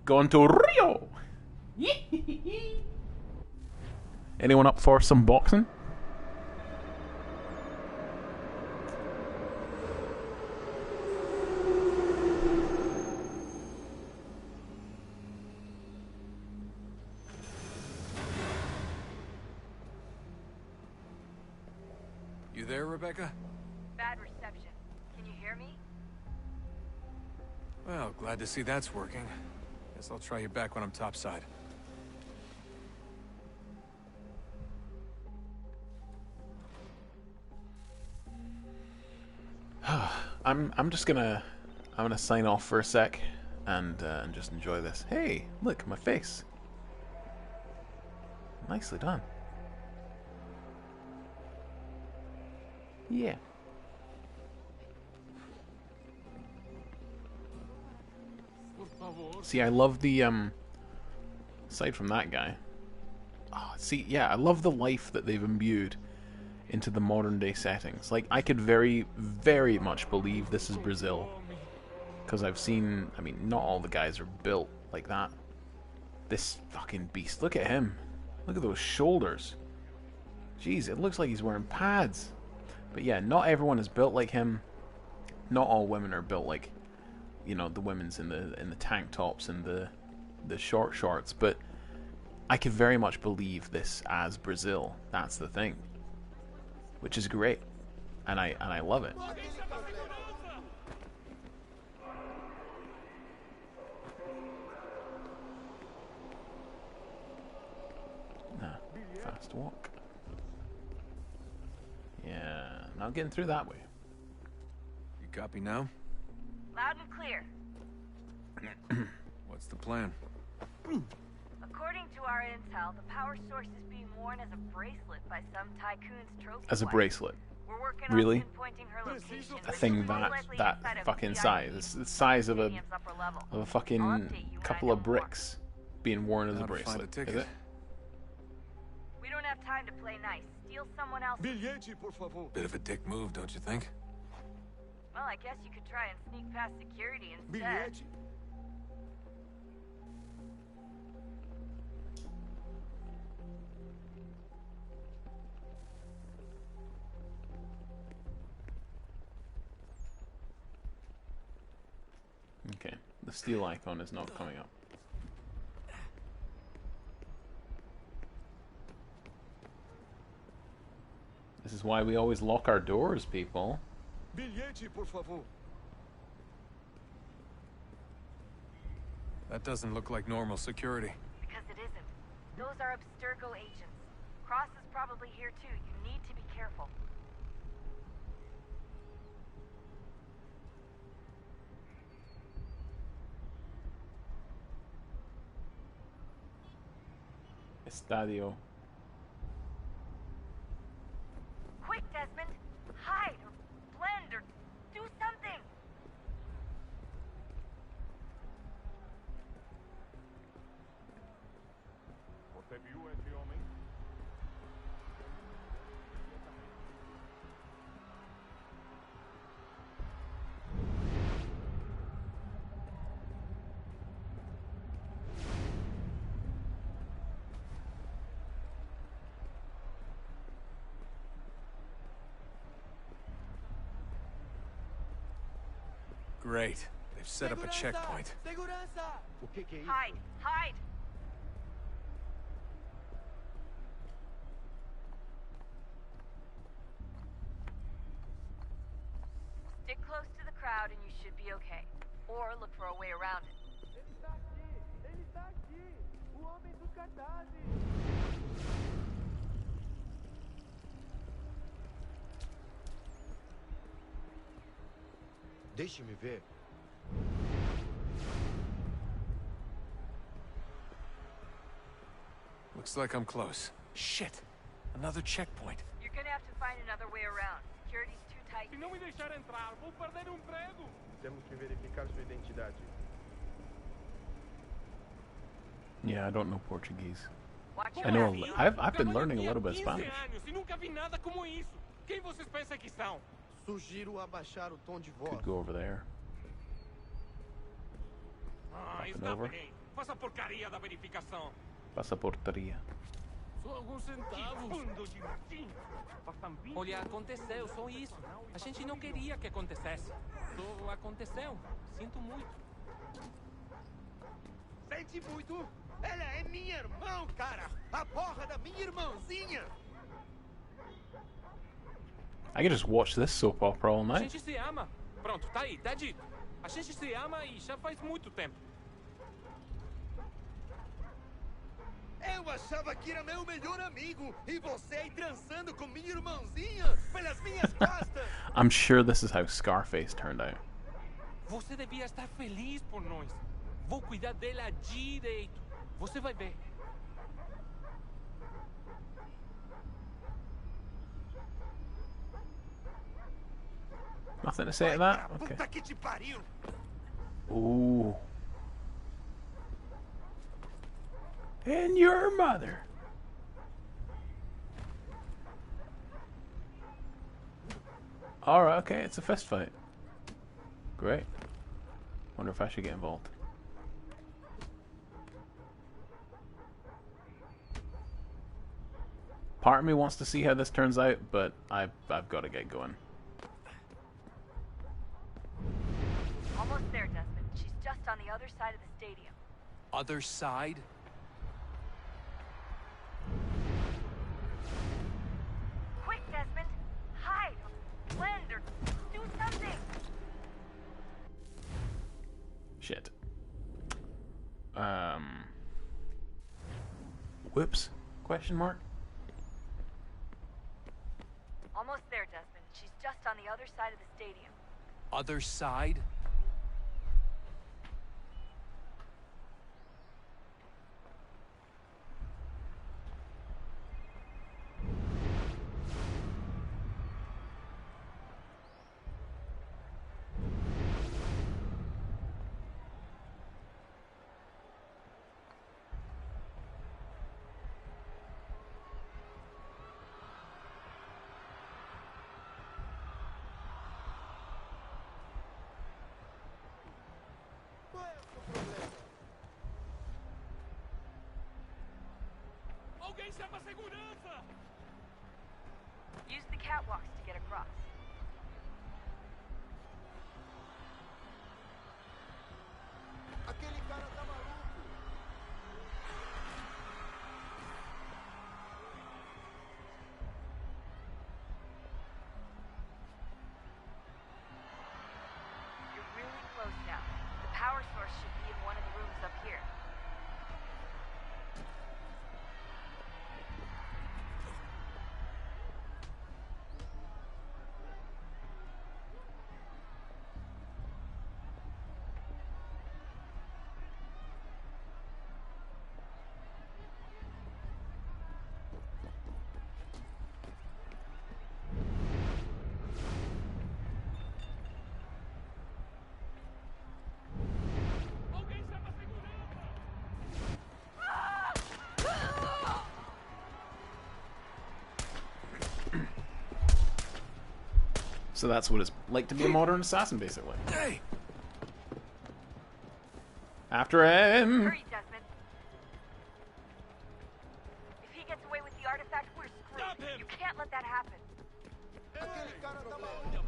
Going to Rio. Anyone up for some boxing? You there, Rebecca? Bad reception. Can you hear me? Well, glad to see that's working. Guess I'll try you back when I'm topside. I'm just gonna sign off for a sec and just enjoy this. Hey, look, my face. Nicely done. Yeah. See, I love the aside from that guy. Oh, see, yeah, I love the life that they've imbued into the modern day settings. Like, I could very, very much believe this is Brazil. Because I've seen, I mean, not all the guys are built like that. This fucking beast, look at him. Look at those shoulders. Jeez, it looks like he's wearing pads. But yeah, not everyone is built like him. Not all women are built like, you know, the women's in the tank tops and the short shorts. But I could very much believe this as Brazil. That's the thing. Which is great. And I love it. Fast walk. Yeah, not getting through that way. You copy now? Loud and clear. What's the plan? According to our intel, the power source is being worn as a bracelet by some tycoon's trophy. As a bracelet. We're working really? on pinpointing her location. A thing that fucking size. It's the size of a fucking couple of bricks being worn as a bracelet. Is it? We don't have time to play nice. Steal someone else. Bit of a dick move, don't you think? Well, I guess you could try and sneak past security instead. Okay, the steel icon is not coming up. This is why we always lock our doors, people. That doesn't look like normal security. Because it isn't. Those are Abstergo agents. Cross is probably here too. You need to be careful. Estadio. Quick, Desmond! Hide or blend or do something! Você viu esse homem? Great. They've set up a checkpoint. Hide! Hide! Stick close to the crowd and you should be okay. Or look for a way around it. Ele está aqui! Ele está aqui! O homem dos cartazes! Deixe-me ver. Looks like I'm close. Shit! Another checkpoint. You're gonna have to find another way around. Security's too tight. Se não me deixar entrar, vou perder emprego. Temos que verificar sua identidade. Yeah, I don't know Portuguese. Watch I know. I've been learning a little bit of Spanish. Anos e nunca vi nada como isso. Quem vocês pensam que são? Sugiro abaixar o tom de voz. Could go over there. Ah, Up and está over. bem. Faça a porcaria da verificação. Passaportaria. Só alguns centavos. Bando de Martim. Olha, aconteceu, só isso. A gente não queria que acontecesse. Só aconteceu. Sinto muito. Sente muito? Ela é minha irmã, cara! A porra da minha irmãzinha! I could just watch this soap opera all A night. gente se ama. Pronto, tá aí, tá dito. A gente se ama e já faz muito tempo. Eu achava que era meu melhor amigo e você aí trançando com minha irmãzinha pelas minhas costas! I'm sure this is how Scarface turned out. Você devia estar feliz por nós. Vou cuidar dela direito. Você vai ver. Nothing to say to that? Okay. Puta que te pariu! Ooh. And your mother. Alright, okay, it's a fist fight. Great. Wonder if I should get involved. Part of me wants to see how this turns out, but I've got to get going. Almost there, Desmond. She's just on the other side of the stadium. Other side? Quick, Desmond! Hide! Or blend! Or do something! Shit. Whoops? Question mark? Almost there, Desmond. She's just on the other side of the stadium. Other side? Alguém chama a segurança! Use the catwalks to get across. Aquele cara tá maluco. You're really close now. The power source should be in one of the rooms up here. So that's what it's like to be a modern assassin, basically. Hey! After him! Hurry, Desmond. If he gets away with the artifact, we're screwed. You can't let that happen. Aquele cara tá maluco.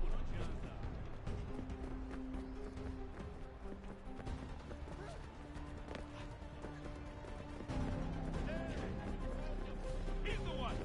He's the one!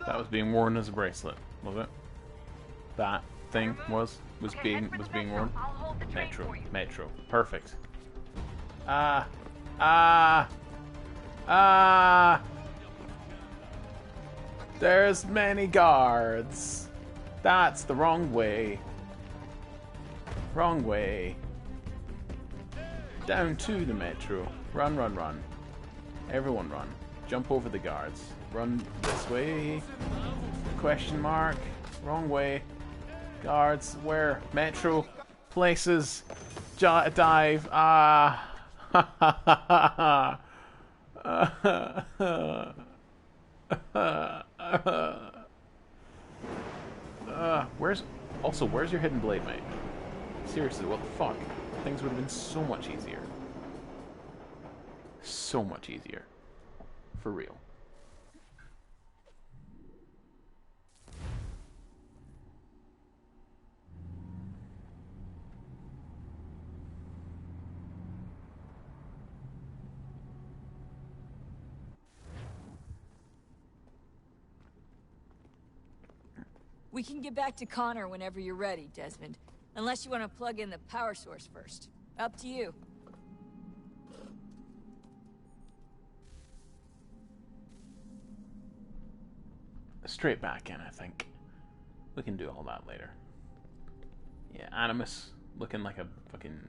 That was being worn as a bracelet, was it? That thing was being worn. Metro. Perfect. There's many guards. That's the wrong way. Wrong way. Down to the metro. Run, run, run. Everyone run. Jump over the guards. Run this way. Question mark. Wrong way. Guards. Where? Metro. Places. Dive. Where's... Also, where's your hidden blade, mate? Seriously, what the fuck? Things would have been so much easier. So much easier. For real. We can get back to Connor whenever you're ready, Desmond. Unless you want to plug in the power source first. Up to you. Straight back in, I think. We can do all that later. Yeah, Animus looking like a fucking...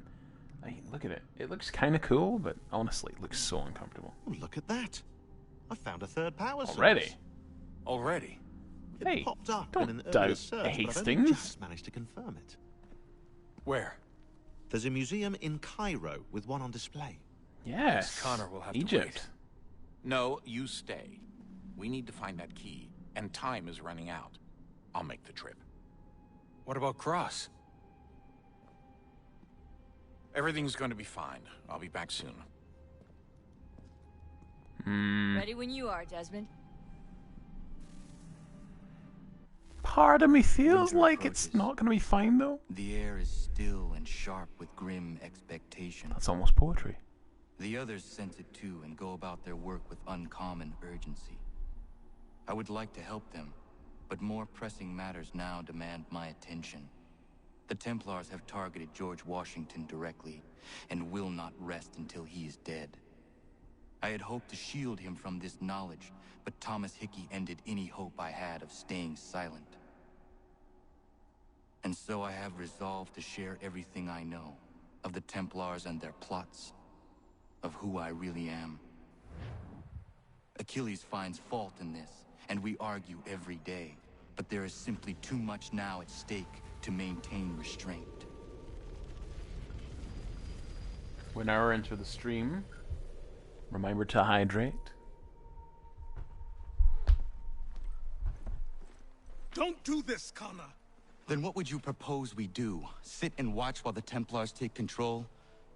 look at it. It looks kind of cool, but honestly, it looks so uncomfortable. Oh, look at that. I found a third power source. Already? Already? It Hey, popped up don't in an doubt earlier search, but I've only Hastings. just managed to confirm it. Where? There's a museum in Cairo with one on display. Yes. Connor will have Egypt. to wait. No, you stay. We need to find that key, and time is running out. I'll make the trip. What about Cross? Everything's going to be fine. I'll be back soon. Ready when you are, Desmond. Part of me feels Winter like approaches. it's not going to be fine, though. The air is still and sharp with grim expectation. That's almost poetry. The others sense it too and go about their work with uncommon urgency. I would like to help them, but more pressing matters now demand my attention. The Templars have targeted George Washington directly, and will not rest until he is dead. I had hoped to shield him from this knowledge, but Thomas Hickey ended any hope I had of staying silent. And so I have resolved to share everything I know of the Templars and their plots, of who I really am. Achilles finds fault in this, and we argue every day, but there is simply too much now at stake to maintain restraint. When I enter the stream, remember to hydrate. Don't do this, Connor. Then what would you propose we do? Sit and watch while the Templars take control?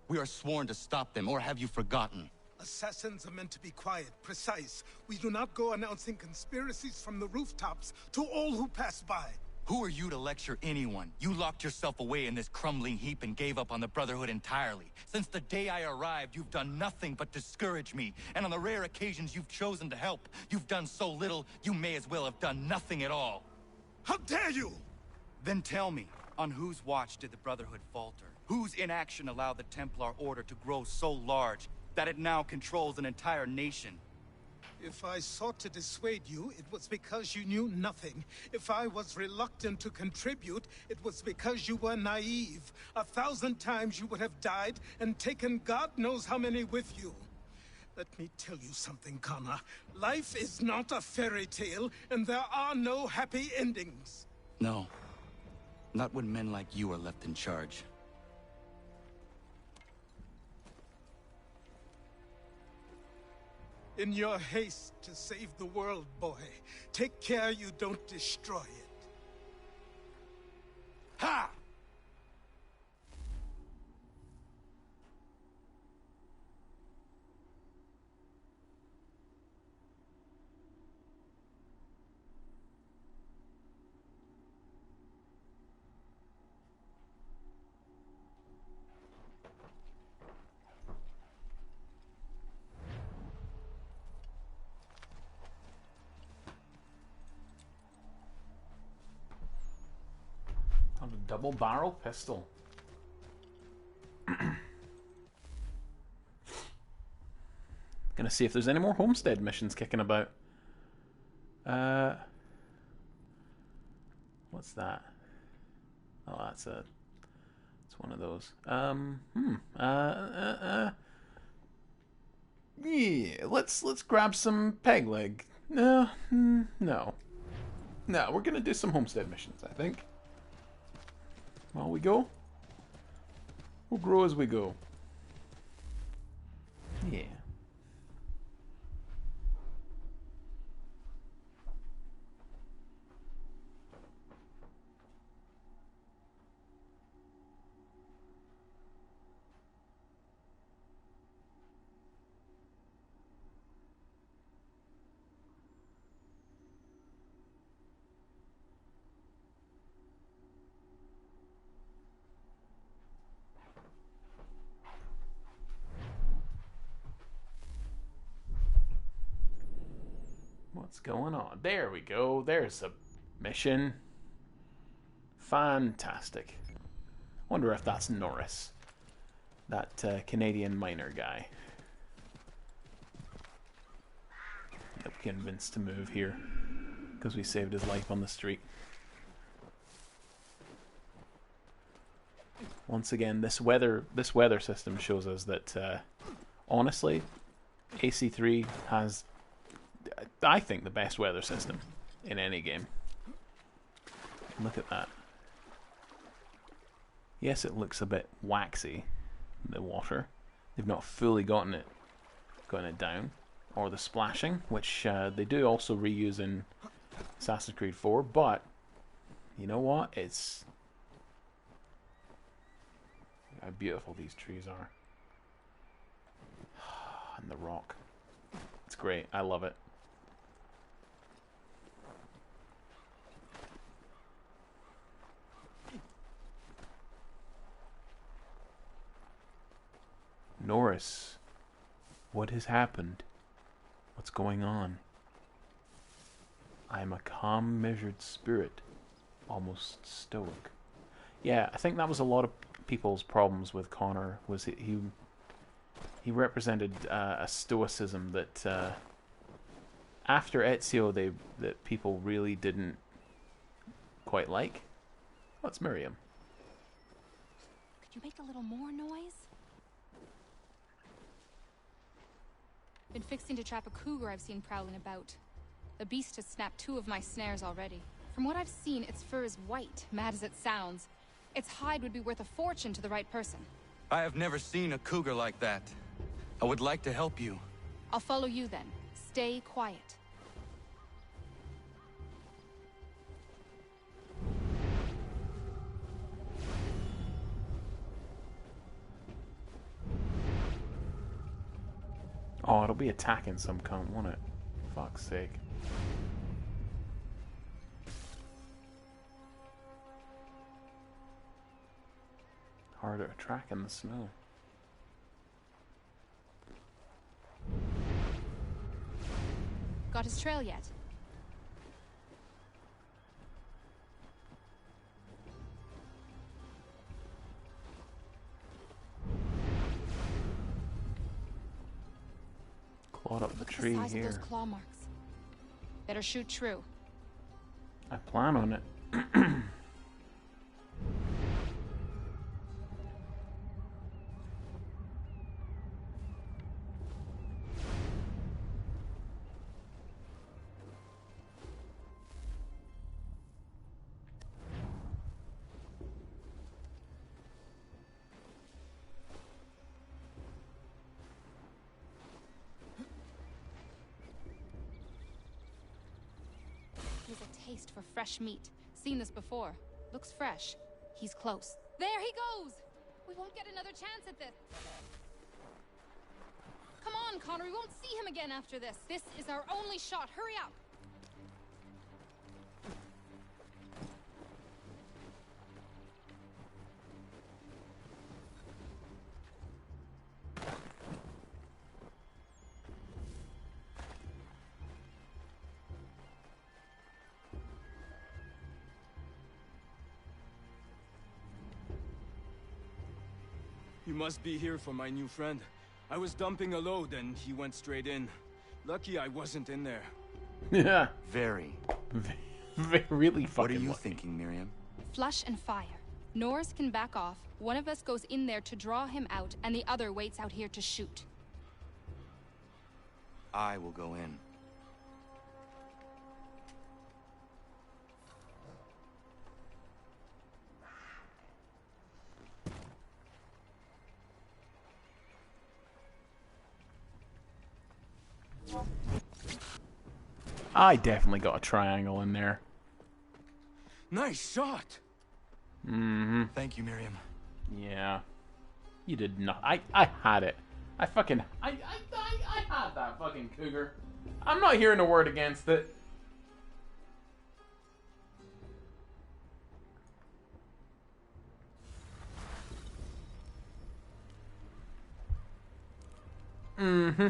We are sworn to stop them, or have you forgotten? Assassins are meant to be quiet, precise. We do not go announcing conspiracies from the rooftops to all who pass by. Who are you to lecture anyone? You locked yourself away in this crumbling heap and gave up on the Brotherhood entirely. Since the day I arrived, you've done nothing but discourage me. And on the rare occasions you've chosen to help, you've done so little, you may as well have done nothing at all. How dare you! Then tell me, on whose watch did the Brotherhood falter? Whose inaction allowed the Templar Order to grow so large that it now controls an entire nation? If I sought to dissuade you, it was because you knew nothing. If I was reluctant to contribute, it was because you were naive. 1,000 times you would have died and taken God knows how many with you. Let me tell you something, Connor. Life is not a fairy tale, and there are no happy endings. No. Not when men like you are left in charge. In your haste to save the world, boy, take care you don't destroy it. Ha! On a double barrel pistol. Gonna see if there's any more homestead missions kicking about. What's that? Oh, that's one of those. Yeah, let's grab some peg leg. No, no, we're gonna do some homestead missions, I think. While we go, we'll grow as we go. Yeah. What's going on? There we go. There's a mission. Fantastic. Wonder if that's Norris. That Canadian miner guy. Yep, convinced to move here. Because we saved his life on the street. Once again, this weather system shows us that, honestly, AC3 has, I think, the best weather system in any game. Look at that. Yes, it looks a bit waxy, the water. They've not fully gotten it down, or the splashing, which they do also reuse in Assassin's Creed 4. But you know what? It's how beautiful these trees are. And the rock. It's great. I love it. Norris, what has happened? What's going on? I am a calm, measured spirit, almost stoic. Yeah, I think that was a lot of people's problems with Connor. Was he represented a stoicism that after Ezio that people really didn't quite like. What's Miriam? Could you make a little more noise? Been fixing to trap a cougar I've seen prowling about. The beast has snapped 2 of my snares already. From what I've seen, its fur is white, mad as it sounds. Its hide would be worth a fortune to the right person. I have never seen a cougar like that. I would like to help you. I'll follow you then. Stay quiet. Oh, it'll be attacking some cunt, won't it? Fuck's sake. Harder to track in the snow. Got his trail yet? Clawed up the tree Look at the size here. of those claw marks. Better shoot true. I plan on it. He has a taste for fresh meat. Seen this before. Looks fresh. He's close. There he goes! We won't get another chance at this. Come on, Connor. We won't see him again after this. This is our only shot. Hurry up! You must be here for my new friend. I was dumping a load and he went straight in. Lucky I wasn't in there. Yeah. Very. Really fucking What are you lucky. thinking, Miriam? Flush and fire. Norris can back off. One of us goes in there to draw him out, and the other waits out here to shoot. I will go in. I definitely got a triangle in there. Nice shot! Mm-hmm. Thank you, Miriam. Yeah. You did not. I had it. I had that fucking cougar. I'm not hearing a word against it. Mm-hmm.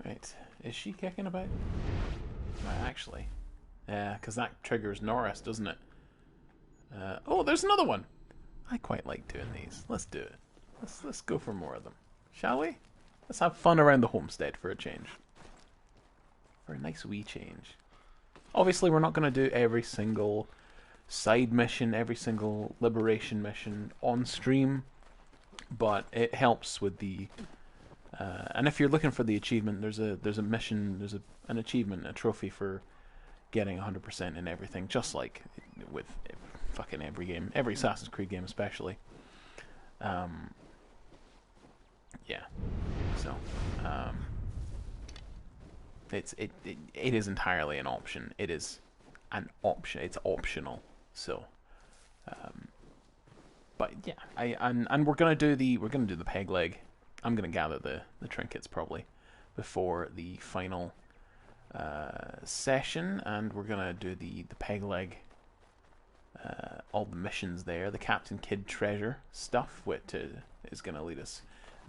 Right. Is she kicking about? Right, actually. Yeah, because that triggers Norris, doesn't it? Oh, there's another one! I quite like doing these. Let's do it. Let's go for more of them. Shall we? Let's have fun around the homestead for a change. For a nice wee change. Obviously, we're not going to do every single side mission, every single liberation mission on stream, but it helps with the... and if you're looking for the achievement, there's a mission, there's an achievement, a trophy for getting 100% in everything, just like with fucking every game, every Assassin's Creed game especially. Yeah. So, it is entirely an option. It is an option. It's optional. So, but yeah, and we're gonna do the peg leg. I'm gonna gather the trinkets probably before the final session, and we're gonna do the peg leg. All the missions there, the Captain Kidd treasure stuff, which is gonna lead us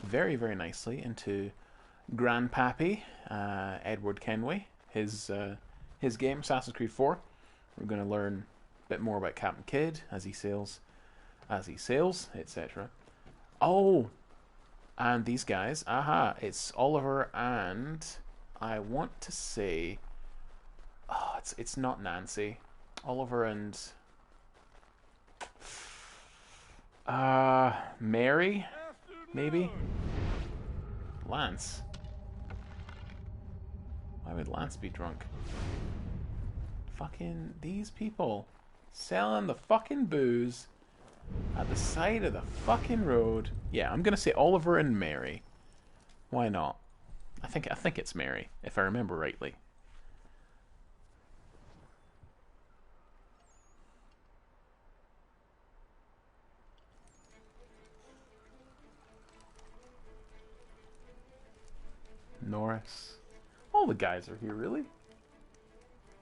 very, very nicely into Grandpappy, Edward Kenway, his game, Assassin's Creed 4. We're going to learn a bit more about Captain Kidd as he sails, etc. Oh, and these guys, it's Oliver and I want to say, it's not Nancy, Oliver and Mary, maybe. Lance. Why would Lance be drunk? Fucking these people selling the fucking booze at the side of the fucking road. Yeah, I'm gonna say Oliver and Mary. Why not? I think it's Mary, if I remember rightly. Norris. All the guys are here, really.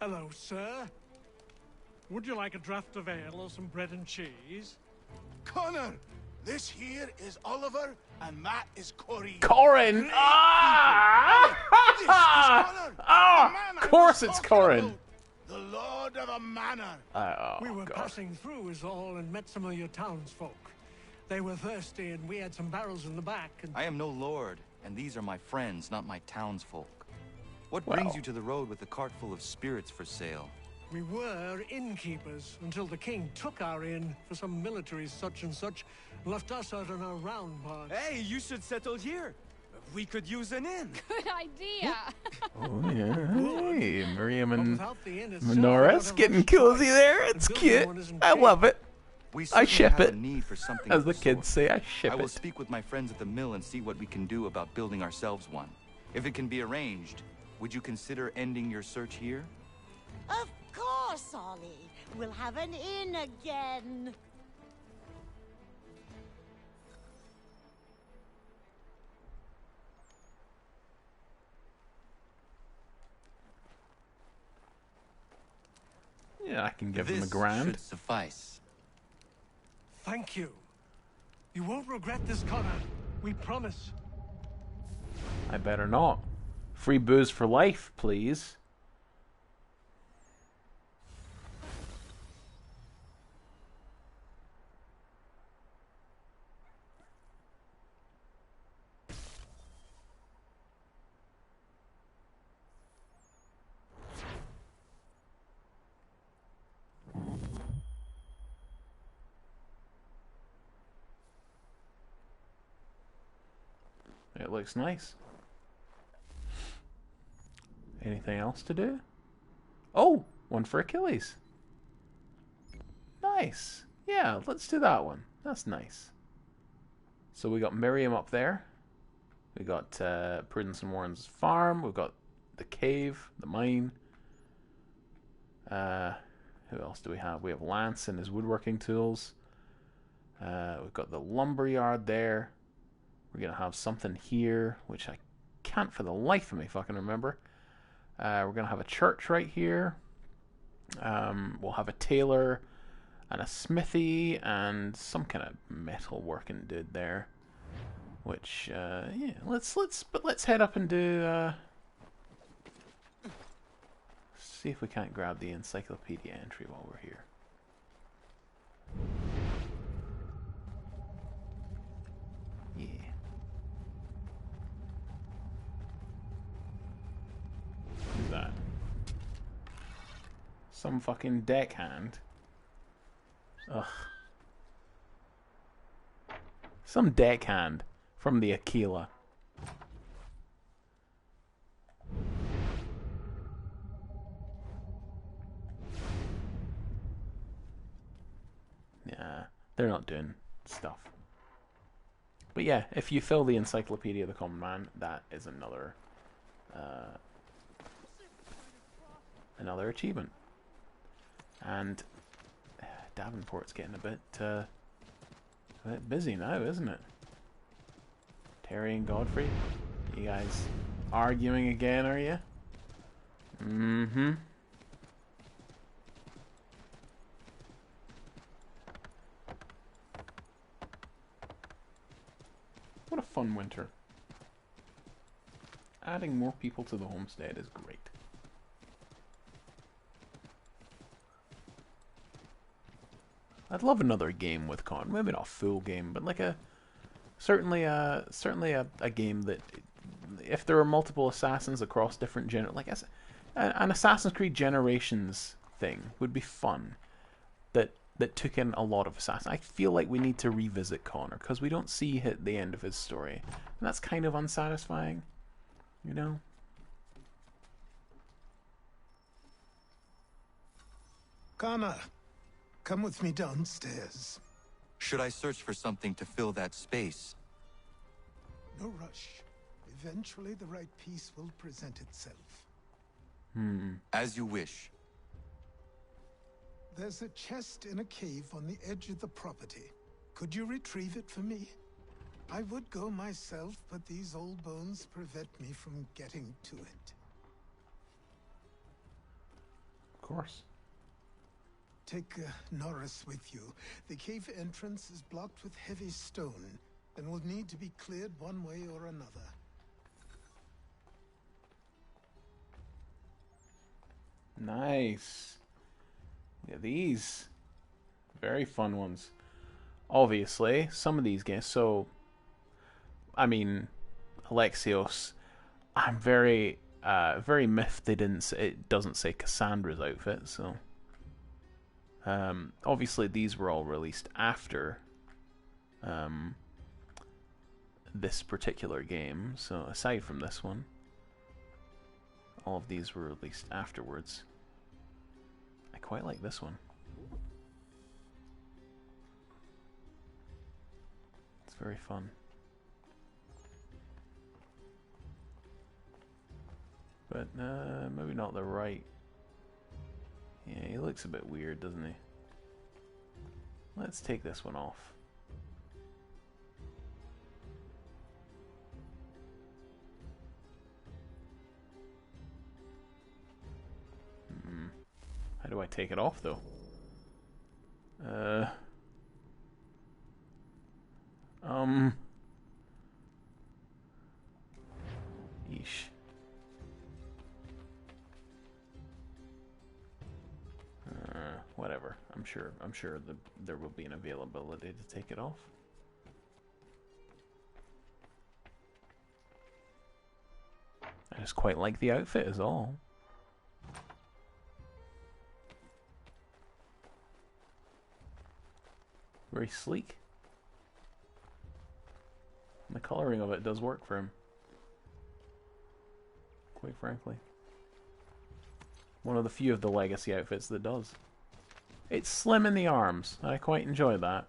Hello, sir. Would you like a draught of ale or some bread and cheese? Connor, this here is Oliver, and Matt is Corin. Corin! Of course it's Corin. The Lord of a Manor. We were passing through is all and met some of your townsfolk. They were thirsty and we had some barrels in the back and... I am no lord, and these are my friends, not my townsfolk. What brings you to the road with a cart full of spirits for sale? We were innkeepers until the king took our inn for some military such and such, left us out on our round part. Hey, you should settle here. We could use an inn. Good idea. Oh yeah, hey, Miriam and Norris getting cozy there. It's cute. I love it. I ship it. As the kids say, I ship it. I will speak with my friends at the mill and see what we can do about building ourselves one. If it can be arranged, would you consider ending your search here? Of course, Ollie. We'll have an inn again. Yeah, I can give them a grand. Should suffice. Thank you. You won't regret this, Connor. We promise. I better not. Free booze for life, please. It looks nice. Anything else to do? Oh, one for Achilles. Nice. Yeah, let's do that one. That's nice. So we got Miriam up there. We got Prudence and Warren's farm. We've got the cave, the mine. Who else do we have? We have Lance and his woodworking tools. We've got the lumber yard there. We're going to have something here, which I can't for the life of me fucking remember. We're going to have a church right here. We'll have a tailor and a smithy and some kind of metal working dude there. Which, yeah, let's head up and do see if we can't grab the encyclopedia entry while we're here. Yeah. Who's that? Some fucking deckhand. Ugh. Some deckhand from the Aquila. Yeah, they're not doing stuff. But yeah, if you fill the Encyclopedia of the Common Man, that is another another achievement. And Davenport's getting a bit busy now, isn't it? Terry and Godfrey, you guys arguing again, are you? Mm-hmm. What a fun winter. Adding more people to the homestead is great. I'd love another game with Con. Maybe not a full game, but like certainly a game that, if there are multiple assassins across different an Assassin's Creed Generations thing would be fun. That took in a lot of assassins. I feel like we need to revisit Connor because we don't see the end of his story, and that's kind of unsatisfying, you know. Connor, come with me downstairs. Should I search for something to fill that space? No rush. Eventually the right piece will present itself. As you wish. There's a chest in a cave on the edge of the property. Could you retrieve it for me? I would go myself, but these old bones prevent me from getting to it. Of course. Take Norris with you. The cave entrance is blocked with heavy stone and will need to be cleared one way or another. Nice. Yeah, these very fun ones. Obviously, some of these games. So, I mean, Alexios. I'm very miffed they didn't say, it doesn't say Cassandra's outfit. So, obviously these were all released after this particular game. So, aside from this one, all of these were released afterwards. I quite like this one. It's very fun. But maybe not the right. Yeah, he looks a bit weird, doesn't he? Let's take this one off. How do I take it off, though? Yeesh. Whatever. I'm sure there will be an availability to take it off. I just quite like the outfit is all. Very sleek. And the coloring of it does work for him. Quite frankly. One of the few of the legacy outfits that does. It's slim in the arms. I quite enjoy that.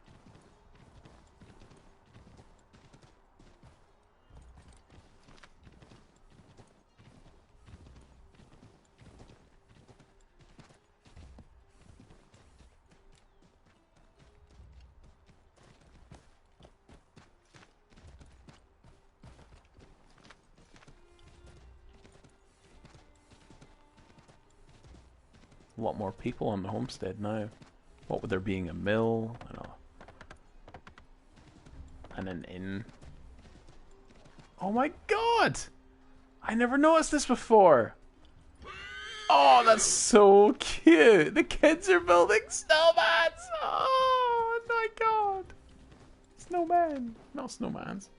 A lot more people on the homestead now. What with there being a mill and an inn. Oh my god! I never noticed this before! Oh, that's so cute. The kids are building snowmans. Oh my god. Snowman. Not snowmans.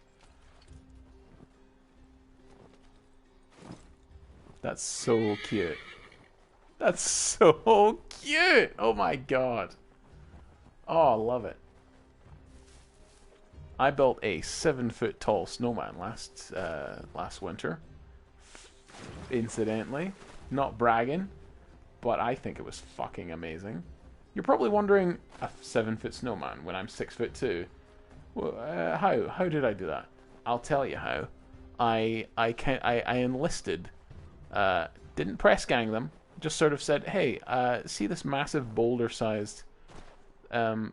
That's so cute. That's so cute. Oh my god. Oh, I love it. I built a 7-foot tall snowman last winter. Incidentally. Not bragging, but I think it was fucking amazing. You're probably wondering, a 7-foot snowman when I'm 6'2". Well, how did I do that? I'll tell you how. I enlisted. Didn't press gang them. Just sort of said, hey, see this massive boulder-sized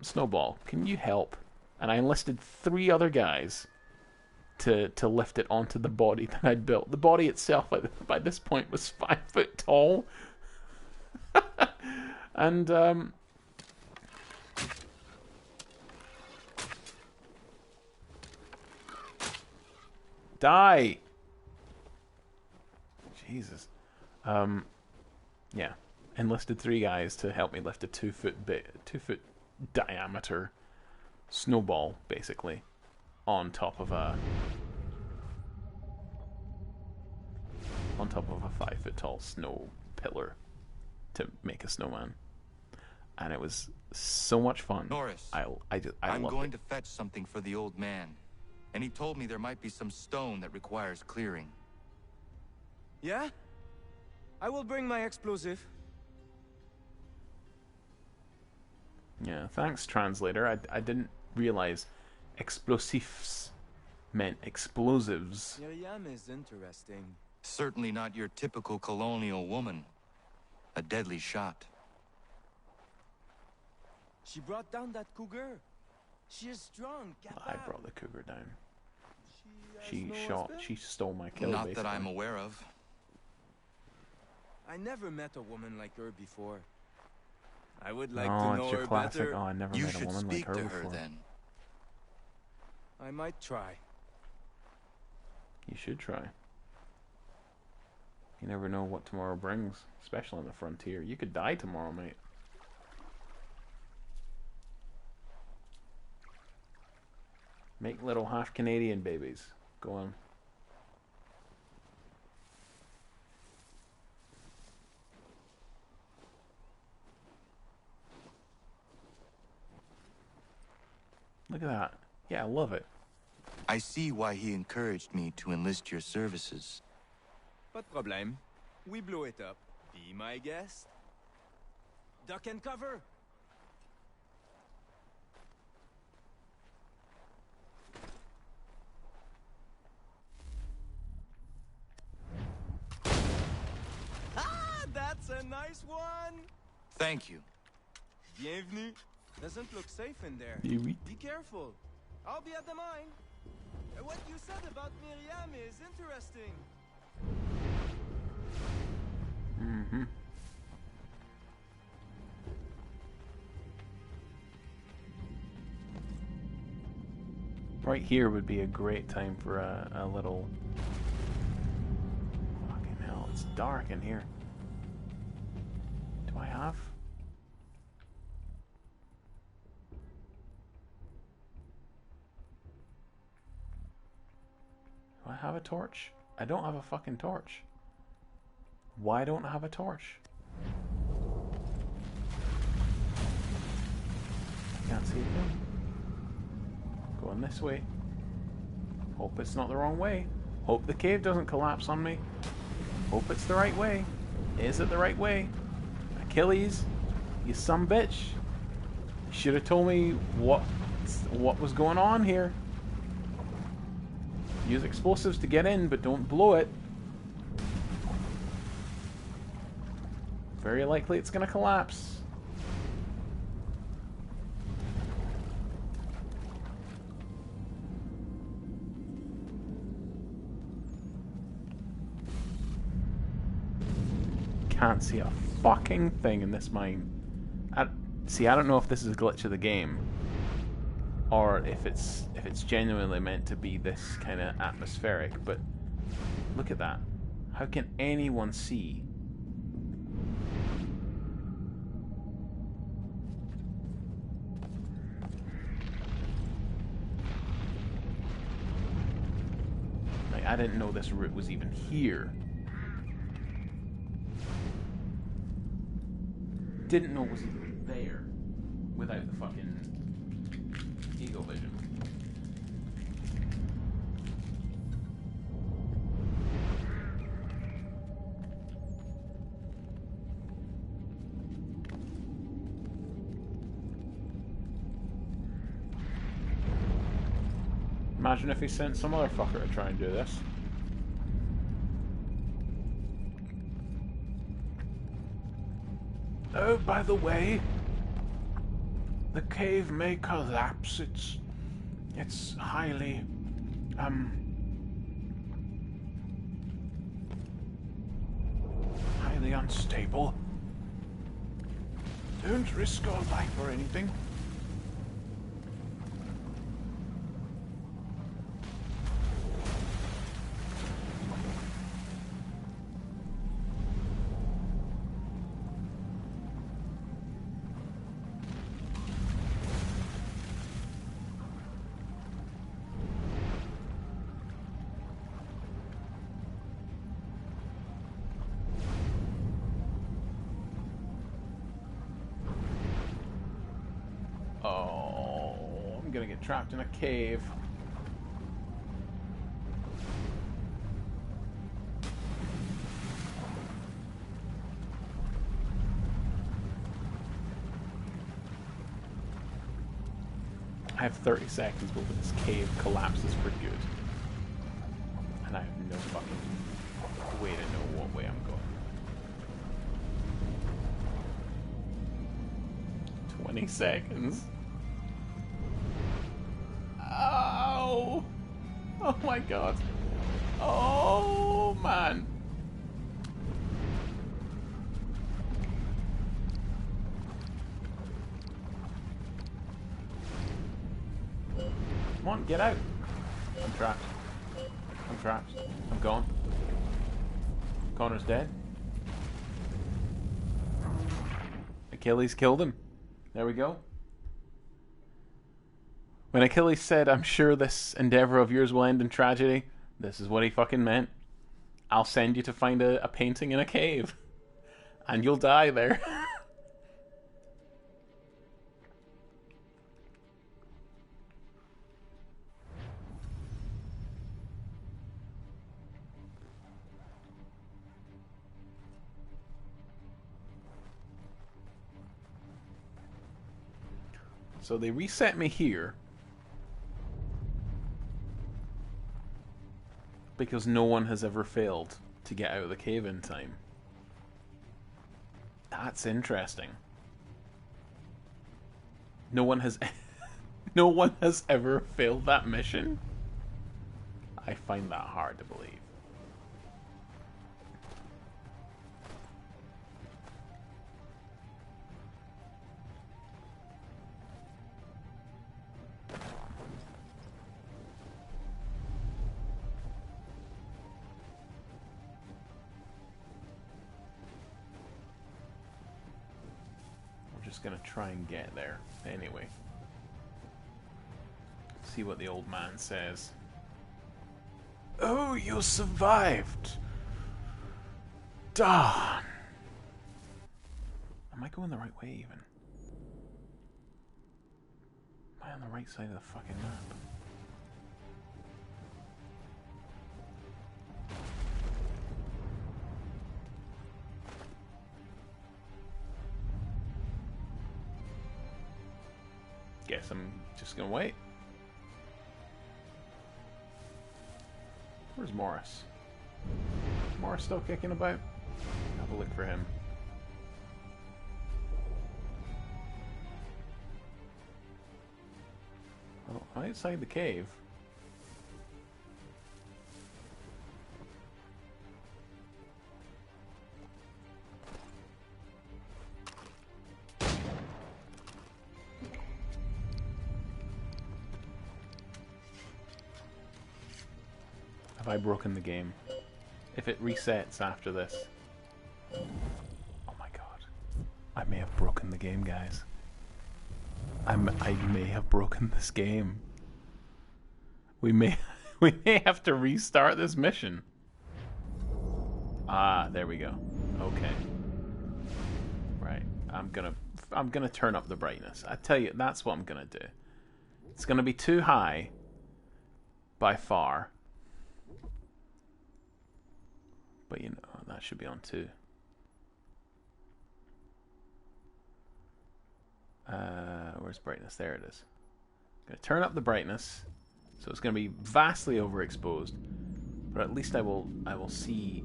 snowball? Can you help? And I enlisted 3 other guys to lift it onto the body that I'd built. The body itself, by this point, was 5 foot tall. And, die! Jesus. Yeah. Enlisted 3 guys to help me lift a 2-foot diameter snowball, basically, on top of a 5-foot tall snow pillar to make a snowman, and it was so much fun. Norris, I'm going to fetch something for the old man, and he told me there might be some stone that requires clearing. Yeah? I will bring my explosive. Yeah, thanks, translator. I didn't realize explosifs meant explosives. Miriam is interesting. Certainly not your typical colonial woman. A deadly shot. She brought down that cougar. She is strong. I brought the cougar down. She stole my kill. Not basically. that I'm aware of. I never met a woman like her before. I would like Oh, to it's know your her classic. better. Oh, I never You met a should woman like speak her to before. her then. I might try. You should try. You never know what tomorrow brings, especially on the frontier. You could die tomorrow, mate. Make little half Canadian babies. Go on. Look at that. Yeah, I love it. I see why he encouraged me to enlist your services. Pas de problème. We blow it up. Be my guest. Duck and cover. Ah, that's a nice one. Thank you. Bienvenue. Doesn't look safe in there. Oui. Be careful. I'll be at the mine. What you said about Miriam is interesting. Mm-hmm. Right here would be a great time for a little... Fucking hell, it's dark in here. Do I have... Do I have a torch? I don't have a fucking torch. Why don't I have a torch? I can't see it. Going this way. Hope it's not the wrong way. Hope the cave doesn't collapse on me. Hope it's the right way. Is it the right way? Achilles, you some bitch. You should have told me what was going on here. Use explosives to get in, but don't blow it. Very likely it's gonna collapse. Can't see a fucking thing in this mine. See, I don't know if this is a glitch of the game, or if it's genuinely meant to be this kind of atmospheric, but look at that. How can anyone see Like, I didn't know this route was even here. Didn't know it was even there without the fucking Eagle Vision. Imagine if he sent some other fucker to try and do this. Oh, by the way, the cave may collapse. It's highly, highly unstable. Don't risk your life or anything. Gonna get trapped in a cave. I have 30 seconds before this cave collapses for good. And I have no fucking way to know what way I'm going. 20 seconds. Oh! Oh my god. Oh man. Come on, get out. I'm trapped. I'm trapped. I'm gone. Connor's dead. Achilles killed him. There we go. When Achilles said, "I'm sure this endeavor of yours will end in tragedy," this is what he fucking meant. I'll send you to find a painting in a cave. And you'll die there. So they reset me here. Because no one has ever failed to get out of the cave in time. That's interesting. No one has no one has ever failed that mission. I find that hard to believe. Gonna try and get there anyway. See what the old man says. Oh, you survived. Darn. Am I going the right way even? Am I on the right side of the fucking map? Guess I'm just gonna wait. Where's Morris? Morris still kicking about? Have a look for him. Well, outside the cave. Have I broken the game? If it resets after this. Oh I may have broken the game, guys. I may have broken this game. We may have to restart this mission. Ah, there we go. Okay. Right. I'm gonna turn up the brightness. I tell you, that's what I'm gonna do. It's gonna be too high by far. But you know, that should be on 2. Where's brightness? There it is. I'm gonna turn up the brightness, so it's gonna be vastly overexposed, but at least I will see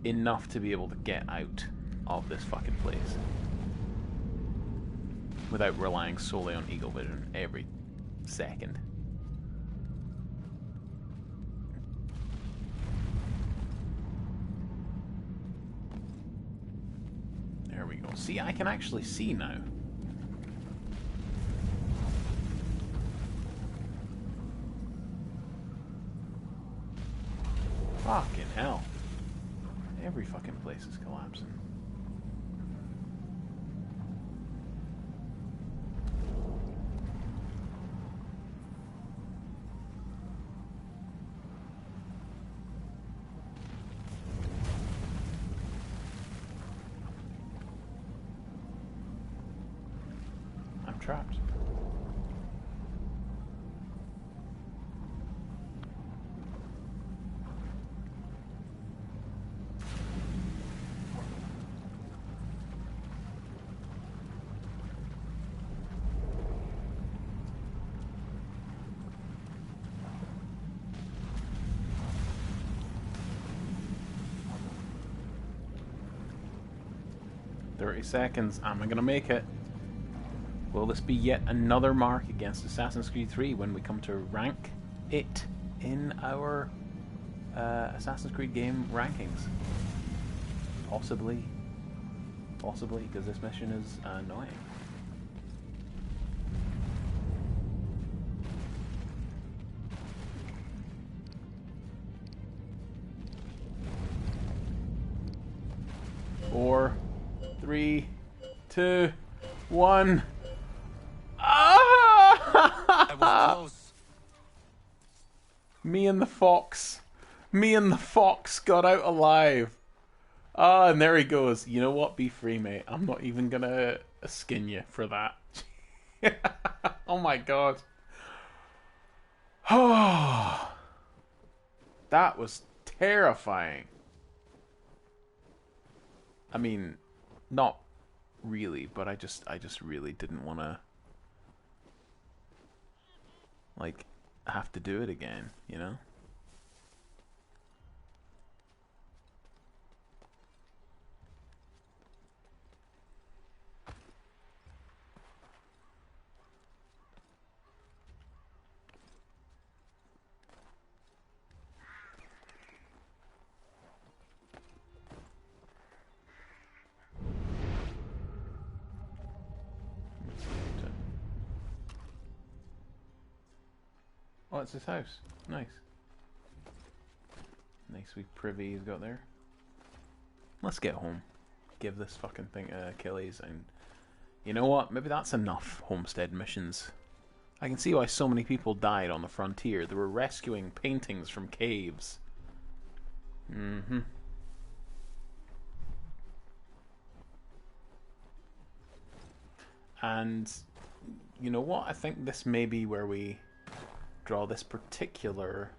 enough to be able to get out of this fucking place without relying solely on eagle vision every second. There we go. See, I can actually see now. Fucking hell. Every fucking place is collapsing. I'm trapped. Seconds. Am I gonna make it? Will this be yet another mark against Assassin's Creed 3 when we come to rank it in our Assassin's Creed game rankings? Possibly, because this mission is annoying. Four, 3, 2, 1. Ah! I was close. Me and the fox got out alive. Ah, and there he goes. You know what? Be free, mate. I'm not even gonna skin you for that. Oh my god. Oh, that was terrifying. I mean, not really, but I just really didn't want to like have to do it again, you know? Oh, it's his house. Nice. Nice wee privy he's got there. Let's get home. Give this fucking thing to Achilles, and you know what? Maybe that's enough homestead missions. I can see why so many people died on the frontier. They were rescuing paintings from caves. Mm-hmm. And you know what? I think this may be where we draw this particular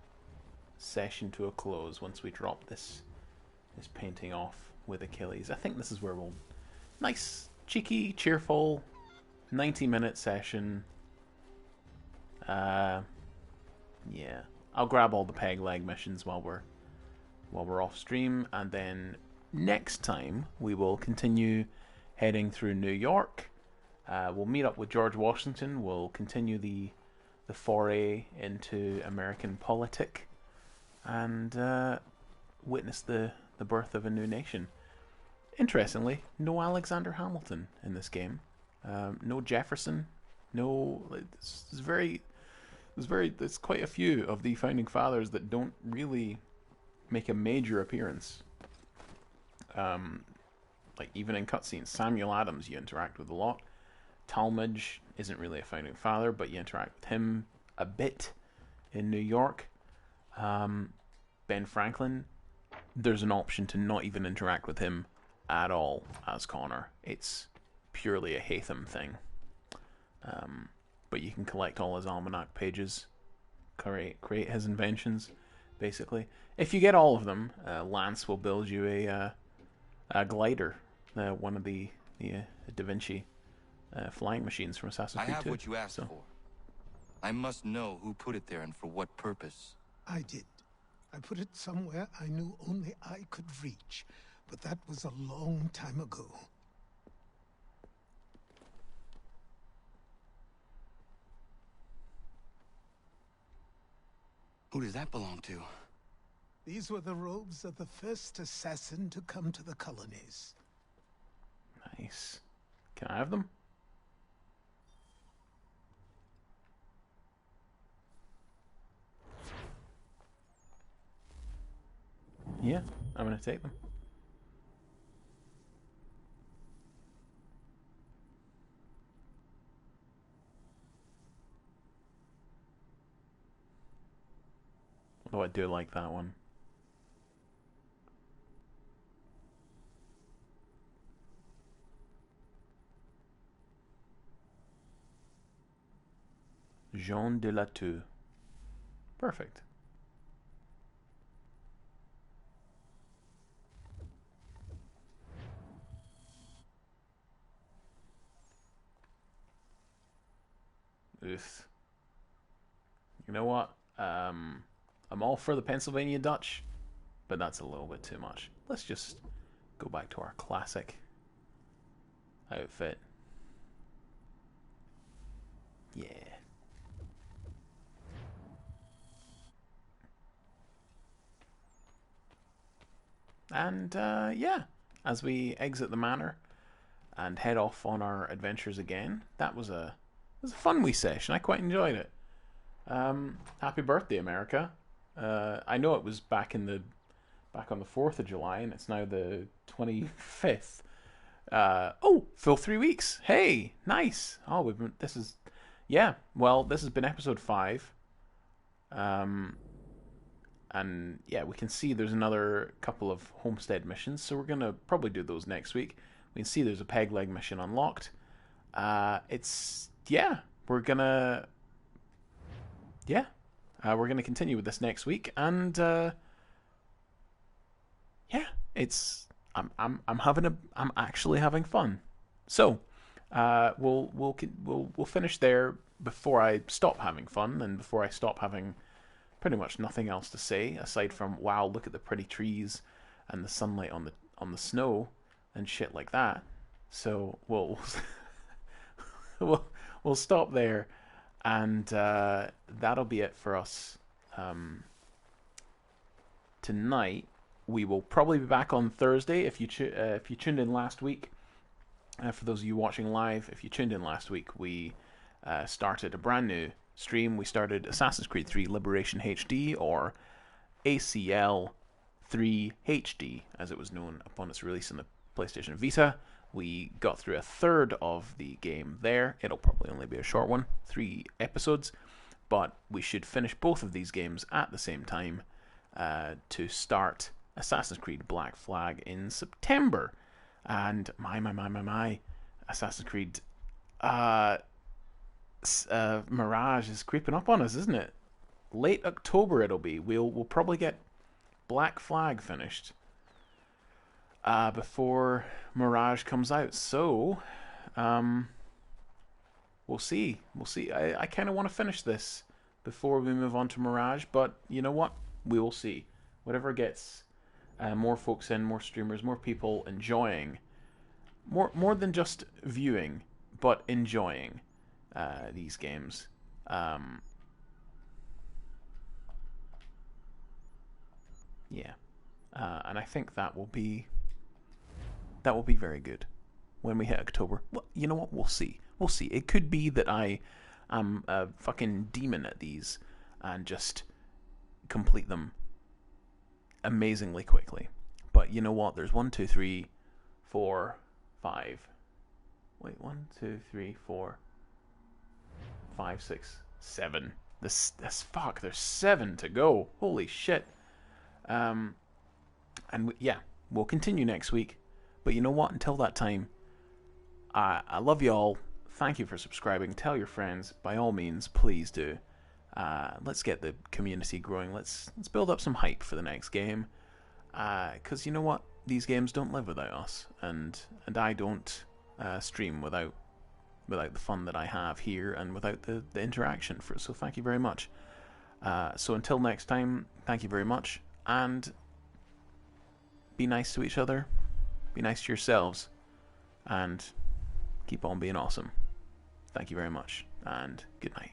session to a close once we drop this painting off with Achilles. I think this is where we'll... Nice, cheeky, cheerful, 90-minute session. Yeah. I'll grab all the peg leg missions while we're off stream, and then next time we will continue heading through New York. We'll meet up with George Washington. We'll continue the foray into American politic and witness the birth of a new nation. Interestingly, no Alexander Hamilton in this game. No Jefferson. No, there's quite a few of the founding fathers that don't really make a major appearance. like even in cutscenes. Samuel Adams you interact with a lot. Talmadge isn't really a founding father, but you interact with him a bit in New York. Ben Franklin, there's an option to not even interact with him at all as Connor. It's purely a Hatham thing. But you can collect all his almanac pages, create his inventions, basically. If you get all of them, Lance will build you a glider, one of the Da Vinci flying machines from Assassin's Creed 2. I have what you asked for. I must know who put it there and for what purpose. I did. I put it somewhere I knew only I could reach, but that was a long time ago. Who does that belong to? These were the robes of the first assassin to come to the colonies. Nice. Can I have them? Yeah, I'm going to take them. Although I do like that one. Jean de la Tour. Perfect. Oof. You know what? I'm all for the Pennsylvania Dutch, but that's a little bit too much. Let's just go back to our classic outfit. Yeah. And yeah, as we exit the manor and head off on our adventures again, that was a fun wee session. I quite enjoyed it. Happy birthday, America! I know it was back on the 4th of July, and it's now the 25th. Oh, full 3 weeks. Hey, nice. Oh, this has been episode 5. And yeah, we can see there's another couple of homestead missions, so we're gonna probably do those next week. We can see there's a peg leg mission unlocked. We're gonna continue with this next week, and I'm actually having fun. So we'll finish there before I stop having fun, and before I stop having pretty much nothing else to say aside from, wow, look at the pretty trees and the sunlight on the snow and shit like that. So we'll stop there, and that'll be it for us tonight. We will probably be back on Thursday. If you tuned in last week, for those of you watching live, if you tuned in last week, we started a brand new stream. We started Assassin's Creed 3 Liberation HD, or ACL 3 HD, as it was known upon its release on the PlayStation Vita. We got through a third of the game there. It'll probably only be a short one, 3 episodes, but we should finish both of these games at the same time to start Assassin's Creed Black Flag in September. And my Assassin's Creed Mirage is creeping up on us, isn't it? Late October it'll be. We'll probably get Black Flag finished before Mirage comes out. So we'll see. I kind of want to finish this before we move on to Mirage, but you know what? We will see. Whatever gets more folks in, more streamers, more people enjoying, more than just viewing, but enjoying these games. And I think that will be very good when we hit October. Well, you know what? We'll see. It could be that I am a fucking demon at these and just complete them amazingly quickly. But you know what? There's 1, 2, 3, 4, 5. Wait, 1, 2, 3, 4, 5, 6, 7. This fuck. There's 7 to go. Holy shit. Yeah, we'll continue next week. But you know what? Until that time, I love you all. Thank you for subscribing. Tell your friends. By all means, please do. Let's get the community growing. Let's build up some hype for the next game. Because you know what? These games don't live without us, and I don't stream without the fun that I have here and without the interaction for it. So thank you very much. So until next time, thank you very much, and be nice to each other, be nice to yourselves, and keep on being awesome. Thank you very much, and good night.